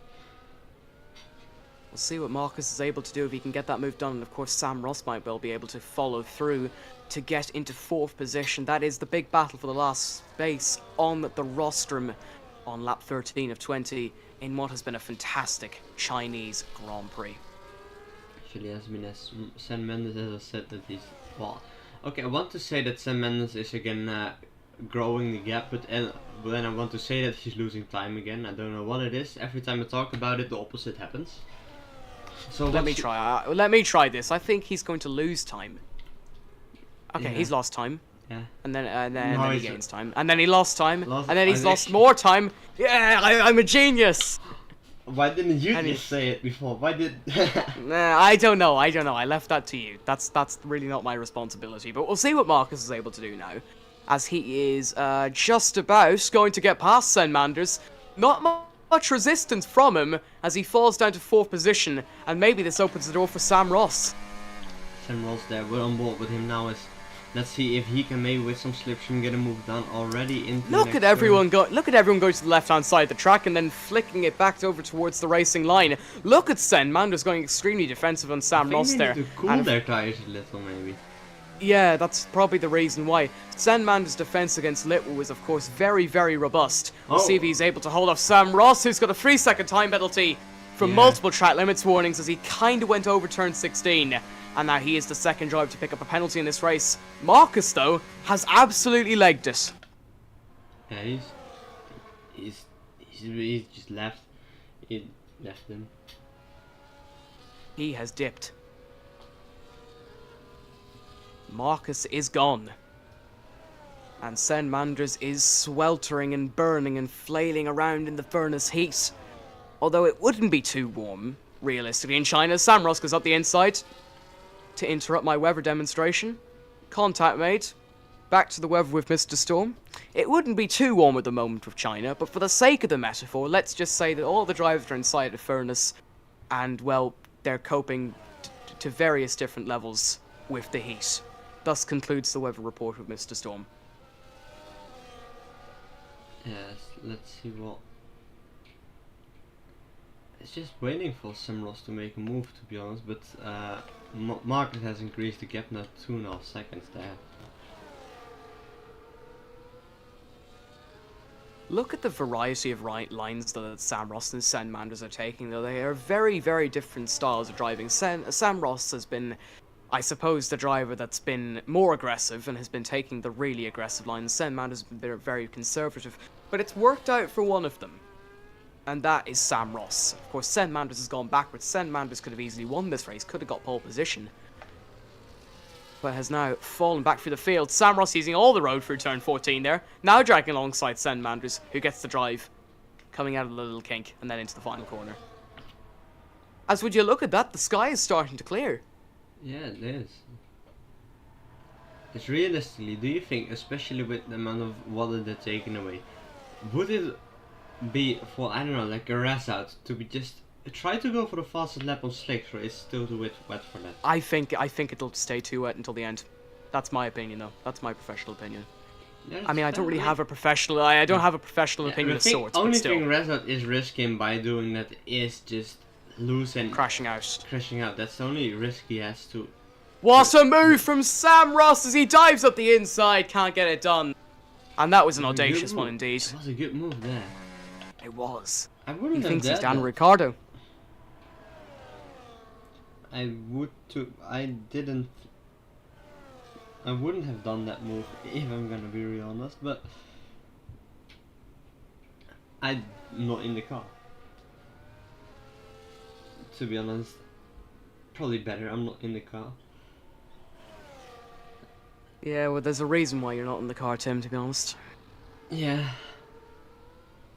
We'll see what Marcus is able to do if he can get that move done, and of course Sam Ross might well be able to follow through to get into 4th position. That is the big battle for the last space on the rostrum on lap 13 of 20 in what has been a fantastic Chinese Grand Prix. Actually, has been as San Mendes, as I said, that he's well. Okay, I want to say that San Mendes is again growing the gap, but then I want to say that he's losing time again. I don't know what it is. Every time I talk about it, the opposite happens. So Let me try. Let me try this. I think he's going to lose time. Okay, Yeah. he's lost time. Yeah. And then No, he he's- gains time. And then he lost time. Lost- and then he's I lost think- more time. Yeah, I'm a genius! Why didn't you And just say it before? Why did? Nah, I don't know. I left that to you. That's really not my responsibility. But we'll see what Marcus is able to do now, as he is just about going to get past Sen Manders. Not much resistance from him as he falls down to 4th position, and maybe this opens the door for Sam Ross. Sam Ross there. We're on board with him now. Let's see if he can maybe with some slipstream get a move done already into the Look next at everyone go! Look at everyone going to the left-hand side of the track and then flicking it back over towards the racing line. Look at Sen Manders going extremely defensive on Sam I think Ross they there. need to cool And their tires a little, maybe. yeah, that's probably the reason why. Sen Manders' defense against Litwa was, of course, very, very robust. We'll see if he's able to hold off Sam Ross, who's got a 3-second time penalty from Yeah. multiple track limits warnings as he kind of went over turn 16. And now he is the second driver to pick up a penalty in this race. Marcus, though, has absolutely legged it. Yeah, he's just left. He left him. He has dipped. Marcus is gone. And Sen Manders is sweltering and burning and flailing around in the furnace heat. Although it wouldn't be too warm, realistically, in China. Sam Ross goes up the inside to interrupt my weather demonstration. Contact made. Back to the weather with Mr. Storm. It wouldn't be too warm at the moment with China, but for the sake of the metaphor, let's just say that all the drivers are inside the furnace and, well, they're coping to various different levels with the heat. Thus concludes the weather report with Mr. Storm. Yes, let's see what it's just waiting for Semros to make a move, to be honest. But Market has increased the gap now 2.5 seconds there. Look at the variety of lines that Sam Ross and Sen Manders are taking, though. They are very, very different styles of driving. Sam Ross has been, I suppose, the driver that's been more aggressive and has been taking the really aggressive lines. Sen Manders has been very conservative, but it's worked out for one of them, and that is Sam Ross. Of course, Sen Manders has gone backwards. Sen Manders could have easily won this race, could have got pole position, but has now fallen back through the field. Sam Ross using all the road through turn 14 there. Now dragging alongside Sen Manders, who gets the drive, coming out of the little kink and then into the final corner. As would you look at that, the sky is starting to clear. Yeah, it is. It's realistically, do you think, especially with the amount of water they're taking away, would it be for, I don't know, like a rest out to be just try to go for the fastest lap on slicks, or it's still too wet for that? I think it'll stay too wet until the end. That's my opinion, though. That's my professional opinion. Yeah, I mean, I don't really like, have a professional. I don't have a professional opinion of sorts, but only still. thing Result is risking by doing that is just losing, Crashing out. crashing out. That's the only risk he has to. What a move from Sam Ross as he dives up the inside, can't get it done. And that was an audacious one indeed. It was a good move there. It was. I He wouldn't have thinks he's done Dan that. Ricciardo. I would too. I wouldn't have done that move if I'm gonna be real honest, but I'm not in the car. To be honest, probably better I'm not in the car. Yeah, well, there's a reason why you're not in the car, Tim, to be honest. Yeah.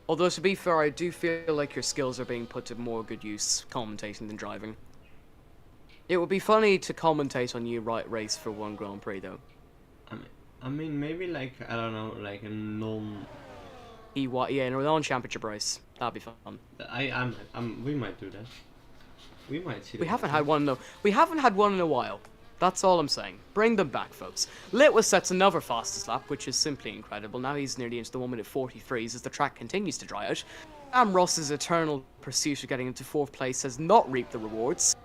Although, to be fair, I do feel like your skills are being put to more good use commentating than driving. It would be funny to commentate on you race for one Grand Prix, though. I mean, maybe like, I don't know, like a non. Yeah, no, non-championship race. That'd be fun. We might do that. We might see. We haven't had one though. We haven't had one in a while. That's all I'm saying. Bring them back, folks. Litwis sets another fastest lap, which is simply incredible. Now he's nearly into the 1 minute 43s as the track continues to dry out. Sam Ross's eternal pursuit of getting into 4th place has not reaped the rewards.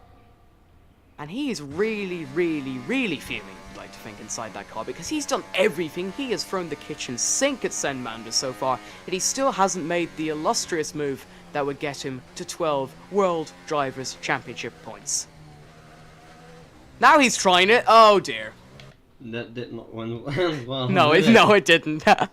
And he is really, really, really fuming, I'd like to think, inside that car, because he's done everything. He has thrown the kitchen sink at Sen Manders so far, and he still hasn't made the illustrious move that would get him to 12 World Drivers' Championship points. Now he's trying it. Oh dear. That did not went well. No, it didn't. I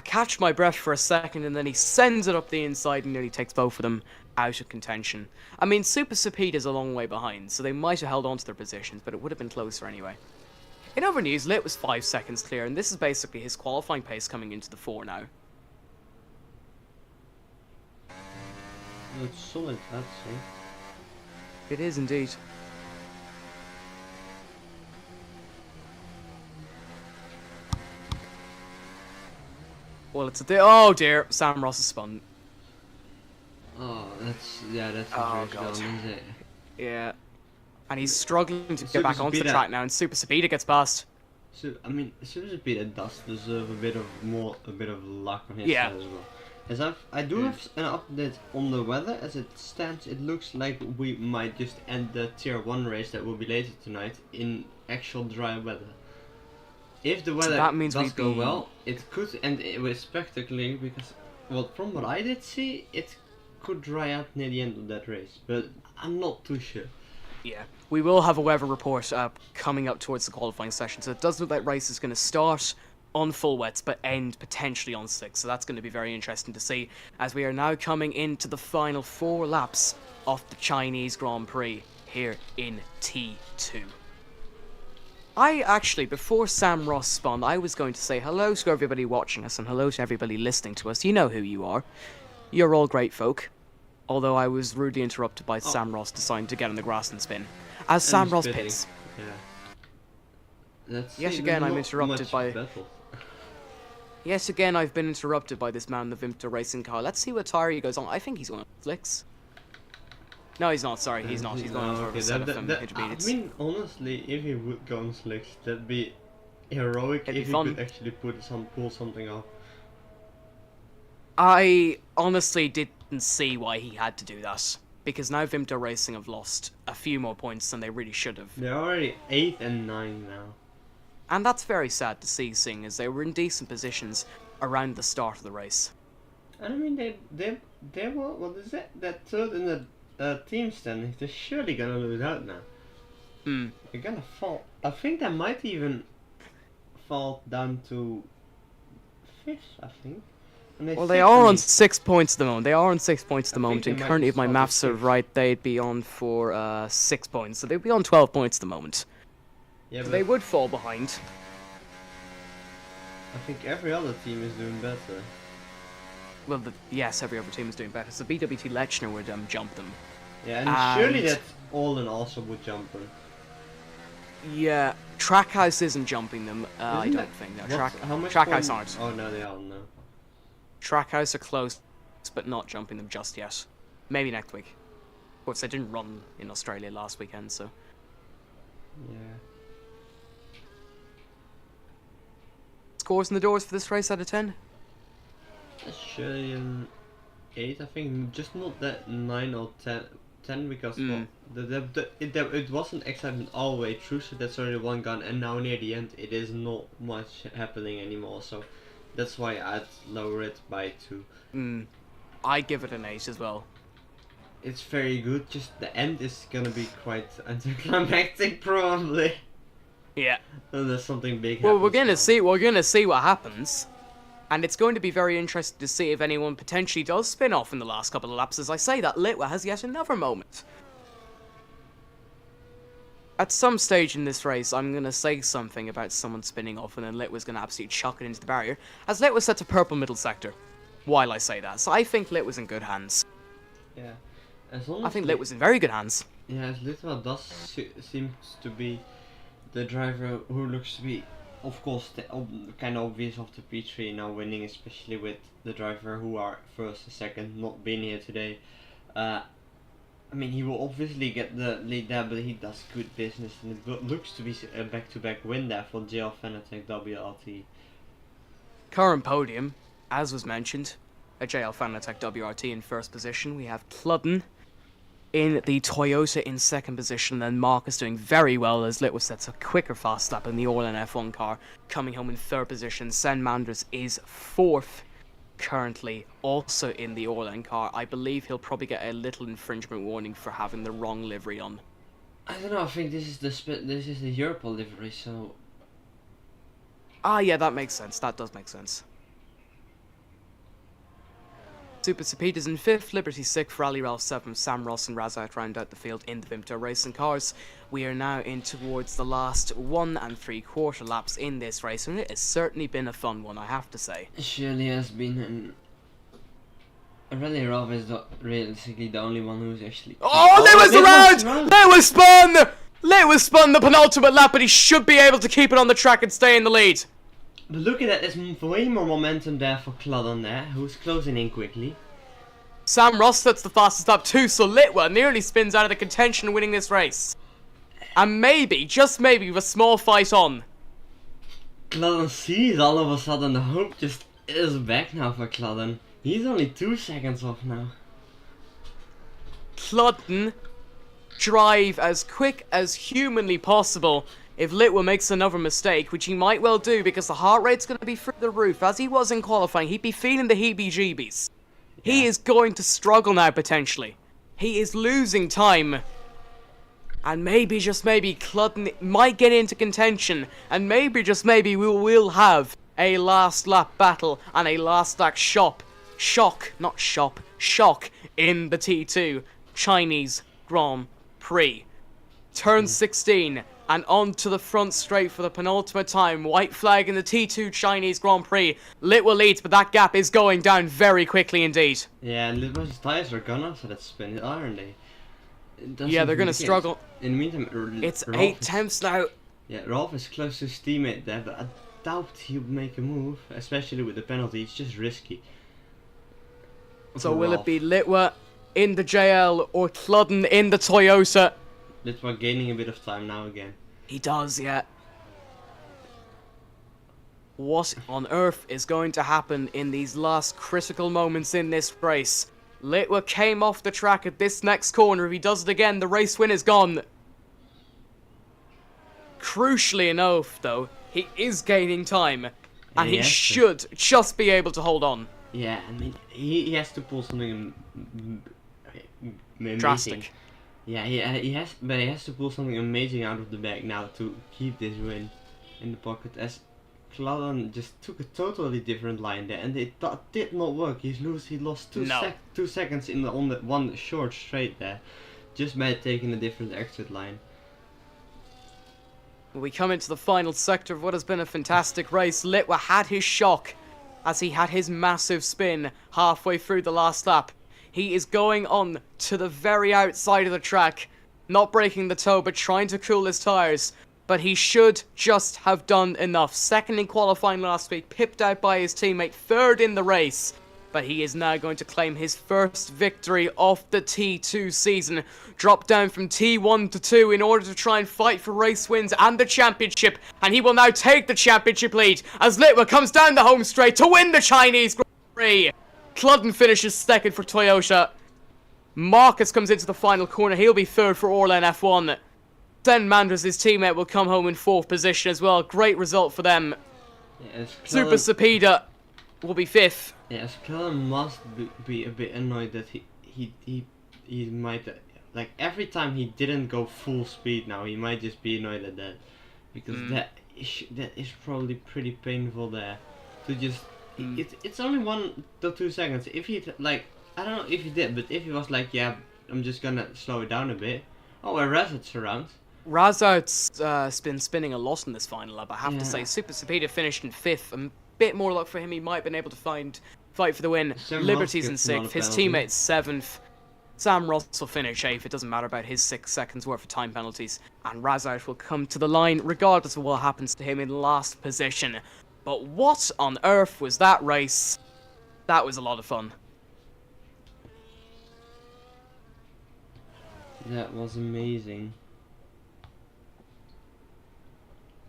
catch my breath for a second, and then he sends it up the inside and nearly takes both of them out of contention. I mean, Super Speed is a long way behind, so they might have held on to their positions, but it would have been closer anyway. In other news, Lit was 5 seconds clear, and this is basically his qualifying pace coming into the 4 now. It's solid, I'd say. It is indeed. Well, it's oh dear, Sam Ross is spun. Oh, that's Oh, a God. isn't it? Yeah. And he's struggling to get Super back onto the Speeder. track now, and Super Speeder gets past. So I mean, Super Speeder does deserve a bit of luck on his Yeah. side as well. As I do have an update on the weather. As it stands, it looks like we might just end the tier 1 race that will be later tonight in actual dry weather. If the weather that means does we'd go be- well, it could end it with spectacularly, because, well, from what I did see, it could dry out near the end of that race, but I'm not too sure. Yeah. We will have a weather report coming up towards the qualifying session, so it does look like race is going to start on full wets, but end potentially on slicks, so that's going to be very interesting to see, as we are now coming into the final 4 laps of the Chinese Grand Prix here in T2. I actually, before Sam Ross spun, I was going to say hello to everybody watching us and hello to everybody listening to us. You know who you are. You're all great folk. Although I was rudely interrupted by Sam Ross deciding to get on the grass and spin. As Sam And Ross spitting. pits. Yeah. Let's Yet see, again, there's I'm not interrupted much by- battle. Yes, again, I've been interrupted by this man in the Vimto racing car. Let's see what tire he goes on. I think he's going on flicks. No, he's not. Sorry, he's not. He's going on for okay, a set of I intermediates. mean, honestly, if he would go on slicks, that'd be heroic. It'd be if he fun. could actually pull something off. I honestly didn't see why he had to do that. Because now Vimto Racing have lost a few more points than they really should have. They're already 8 and 9 now. And that's very sad to see, seeing as they were in decent positions around the start of the race. And I mean, they were, what is it? That third in the team standings, they're surely gonna lose out now. They're gonna fall. I think they might even fall down to 5th, I think. And Well, they are on 6 points at the moment. They are on 6 points at the I moment, think and they might currently, be if my starting maths are 6th. right, they'd be on for 6 points. So they'd be on 12 points at the moment. Yeah, but They would fall behind. I think every other team is doing better. Well, yes, every other team is doing better. So BWT Lechner would jump them. Yeah, and surely And- that Olin also would jump them. Yeah, Trackhouse isn't jumping them. I Isn't don't that- think. No, how much Trackhouse points- aren't. Oh no, they aren't. No. Trackhouse are close, but not jumping them just yet. Maybe next week. Of course, they didn't run in Australia last weekend, so. Yeah. Scores in the doors for this race out of 10? Surely an 8, I think. Just not that 9 or 10 because well, it wasn't excitement all the way through, so that's already one gun, and now near the end it is not much happening anymore, so that's why I'd lower it by 2. I give it an 8 as well. It's very good, just the end is gonna be quite anticlimactic probably. Yeah. Unless something big Well, happens. we're gonna see what happens. And it's going to be very interesting to see if anyone potentially does spin off in the last couple of laps. As I say, that Litwa has yet another moment. At some stage in this race, I'm going to say something about someone spinning off, and then Litwa's going to absolutely chuck it into the barrier, as Litwa sets a purple middle sector, while I say that. So I think Litwa's in good hands. Yeah. As long I as think Lit- Litwa's in very good hands. Yeah, as Litwa does seems to be the driver who looks to be, of course, kind of obvious of the P3 now winning, especially with the driver who are first and second not being here today. I mean, he will obviously get the lead there, but he does good business, and it looks to be a back-to-back win there for JL Fanatec WRT. Current podium, as was mentioned, a JL Fanatec WRT in first position. We have Cludden in the Toyota in second position, and Marcus doing very well as Litwa sets a quicker fast lap in the Orlan F1 car, coming home in third position. Sen Manders is fourth, currently also in the Orlan car. I believe he'll probably get a little infringement warning for having the wrong livery on. I don't know. I think this is the Europol livery, so Ah, yeah, that makes sense. That does make sense. Super Speeders in 5th, Liberty 6th, Rally Ralph 7th, Sam Ross and Razat round out the field in the Vimto Racing cars. We are now in towards the last 1 3/4 laps in this race, and it has certainly been a fun one, I have to say. surely has been Rally Ralph is realistically the only one who's actually. Oh, Litwa's around! Litwa spun the penultimate lap, but he should be able to keep it on the track and stay in the lead. But look at that, there's way more momentum there for Cludden there, who's closing in quickly. Sam Ross sets the fastest lap too, so Litwa nearly spins out of the contention winning this race. And maybe, just maybe, with a small fight on. Cludden sees all of a sudden the hope just is back now for Cludden. He's only 2 seconds off now. Cludden drive as quick as humanly possible if Litwa makes another mistake, which he might well do because the heart rate's going to be through the roof. As he was in qualifying, he'd be feeling the heebie-jeebies. He is going to struggle now, potentially. He is losing time. And maybe, just maybe, Cludden might get into contention. And maybe, just maybe, we will have a last lap battle and a last lap shock in the T2 Chinese Grand Prix. Turn 16 and on to the front straight for the penultimate time. White flag in the T2 Chinese Grand Prix. Litwa leads, but that gap is going down very quickly indeed. Yeah, and Litwa's tires are gone after that spin, aren't they? Yeah, they're going to struggle. In the meantime, It's Rolf 8 is- tenths now. Yeah, Rolf is close to his teammate there, but I doubt he'll make a move, especially with the penalty. It's just risky. So For will Rolf. it be Litwa in the JL or Cludden in the Toyota? Litwa gaining a bit of time now again. He does, yeah. What on earth is going to happen in these last critical moments in this race? Litwa came off the track at this next corner. If he does it again, the race win is gone. Crucially enough, though, he is gaining time. And he should just be able to hold on. Yeah, I mean, he has to pull something amazing. Drastic. Yeah, he has to pull something amazing out of the bag now to keep this win in the pocket, as Kladan just took a totally different line there, and it did not work. He lost 2 seconds on the one short straight there, just by taking a different exit line. We come into the final sector of what has been a fantastic race. Litwa had his shock as he had his massive spin halfway through the last lap. He is going on to the very outside of the track, not breaking the toe, but trying to cool his tyres. But he should just have done enough. Second in qualifying last week, pipped out by his teammate, third in the race. But he is now going to claim his first victory of the T2 season. Dropped down from T1 to 2 in order to try and fight for race wins and the championship. And he will now take the championship lead as Litwa comes down the home straight to win the Chinese Grand Prix. Cludden finishes second for Toyota. Marcus comes into the final corner. He'll be third for Orlen F1. Then Manders, his teammate, will come home in fourth position as well. Great result for them. Yes, Super Sapida will be fifth. Yes, Cullen must be a bit annoyed that he might, like, every time he didn't go full speed now, he might just be annoyed at that, because that is probably pretty painful there, to just, it's only 1 to 2 seconds. If he, like, I don't know if he did, but if he was like, yeah, I'm just gonna slow it down a bit. Oh, and Razat's around. Razat's been spinning a lot in this final lap, I have to say. Super Sapida finished in fifth. A bit more luck for him, he might have been able to fight for the win. Liberty's in sixth, his teammate's seventh. Sam Ross will finish eighth. It doesn't matter about his 6 seconds worth of time penalties. And Razat will come to the line regardless of what happens to him in last position. But what on earth was that race? That was a lot of fun. That was amazing.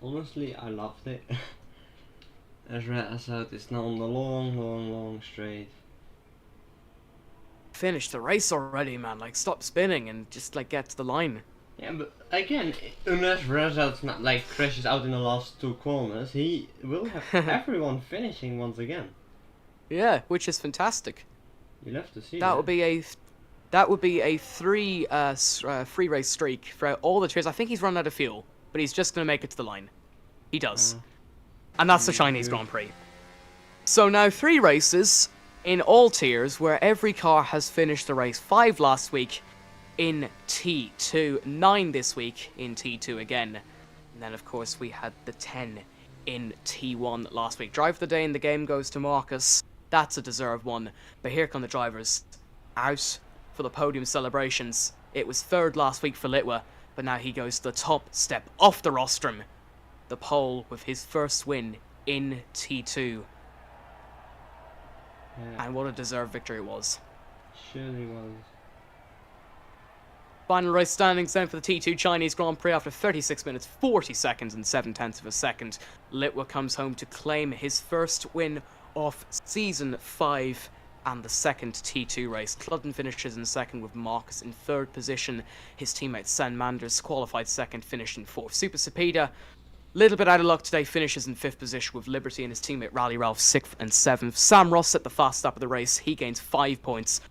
Honestly, I loved it. As Razat is now on the long straight. Finish the race already, man. Like, stop spinning and just, like, get to the line. Yeah, but again, unless Razat's not, like, crashes out in the last 2 corners, he will have everyone finishing once again. Yeah, which is fantastic. You'll have to see that. Would be a three race streak throughout all the tiers. I think he's run out of fuel, but he's just going to make it to the line. He does. And that's the Chinese Grand Prix. So now 3 races in all tiers where every car has finished the race. 5 last week in T2, 9 this week in T2 again. And then, of course, we had the 10 in T1 last week. Driver of the day in the game goes to Marcus. That's a deserved one. But here come the drivers out for the podium celebrations. It was 3rd last week for Litwa, but now he goes to the top step off the rostrum. The pole with his first win in T2. Yeah. And what a deserved victory it was. Surely was. Final race standings then for the T2 Chinese Grand Prix after 36 minutes, 40 seconds and 7/10 of a second. Litwa comes home to claim his first win of Season 5 and the second T2 race. Cludden finishes in second with Marcus in 3rd position. His teammate Sen Manders qualified second, finished in 4th. Super Sapida, little bit out of luck today, finishes in 5th position with Liberty and his teammate Rally Ralph 6th and 7th. Sam Ross at the fast stop of the race. He gains 5 points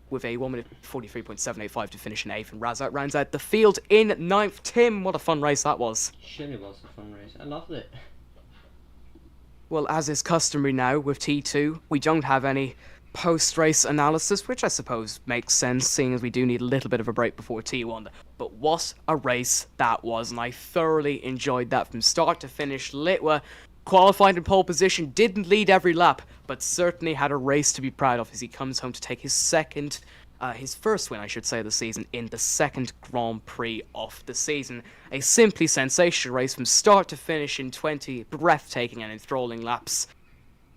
with a 1 minute 43.785 to finish in 8th. And Razat rounds out the field in 9th. Tim, what a fun race that was. Surely was a fun race. I loved it. Well, as is customary now with T2, we don't have any post-race analysis, which I suppose makes sense, seeing as we do need a little bit of a break before T1. But what a race that was, and I thoroughly enjoyed that from start to finish. Litwa qualified in pole position, didn't lead every lap, but certainly had a race to be proud of as he comes home to take his first win, I should say, of the season in the 2nd Grand Prix of the season. A simply sensational race from start to finish in 20 breathtaking and enthralling laps.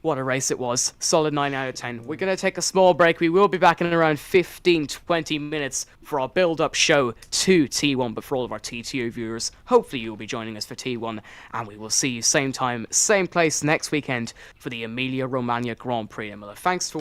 What a race it was. Solid 9 out of 10. We're going to take a small break. We will be back in around 15-20 minutes for our build-up show to T1. But for all of our T2 viewers, hopefully you'll be joining us for T1. And we will see you same time, same place next weekend for the Emilia-Romagna Grand Prix. Thanks for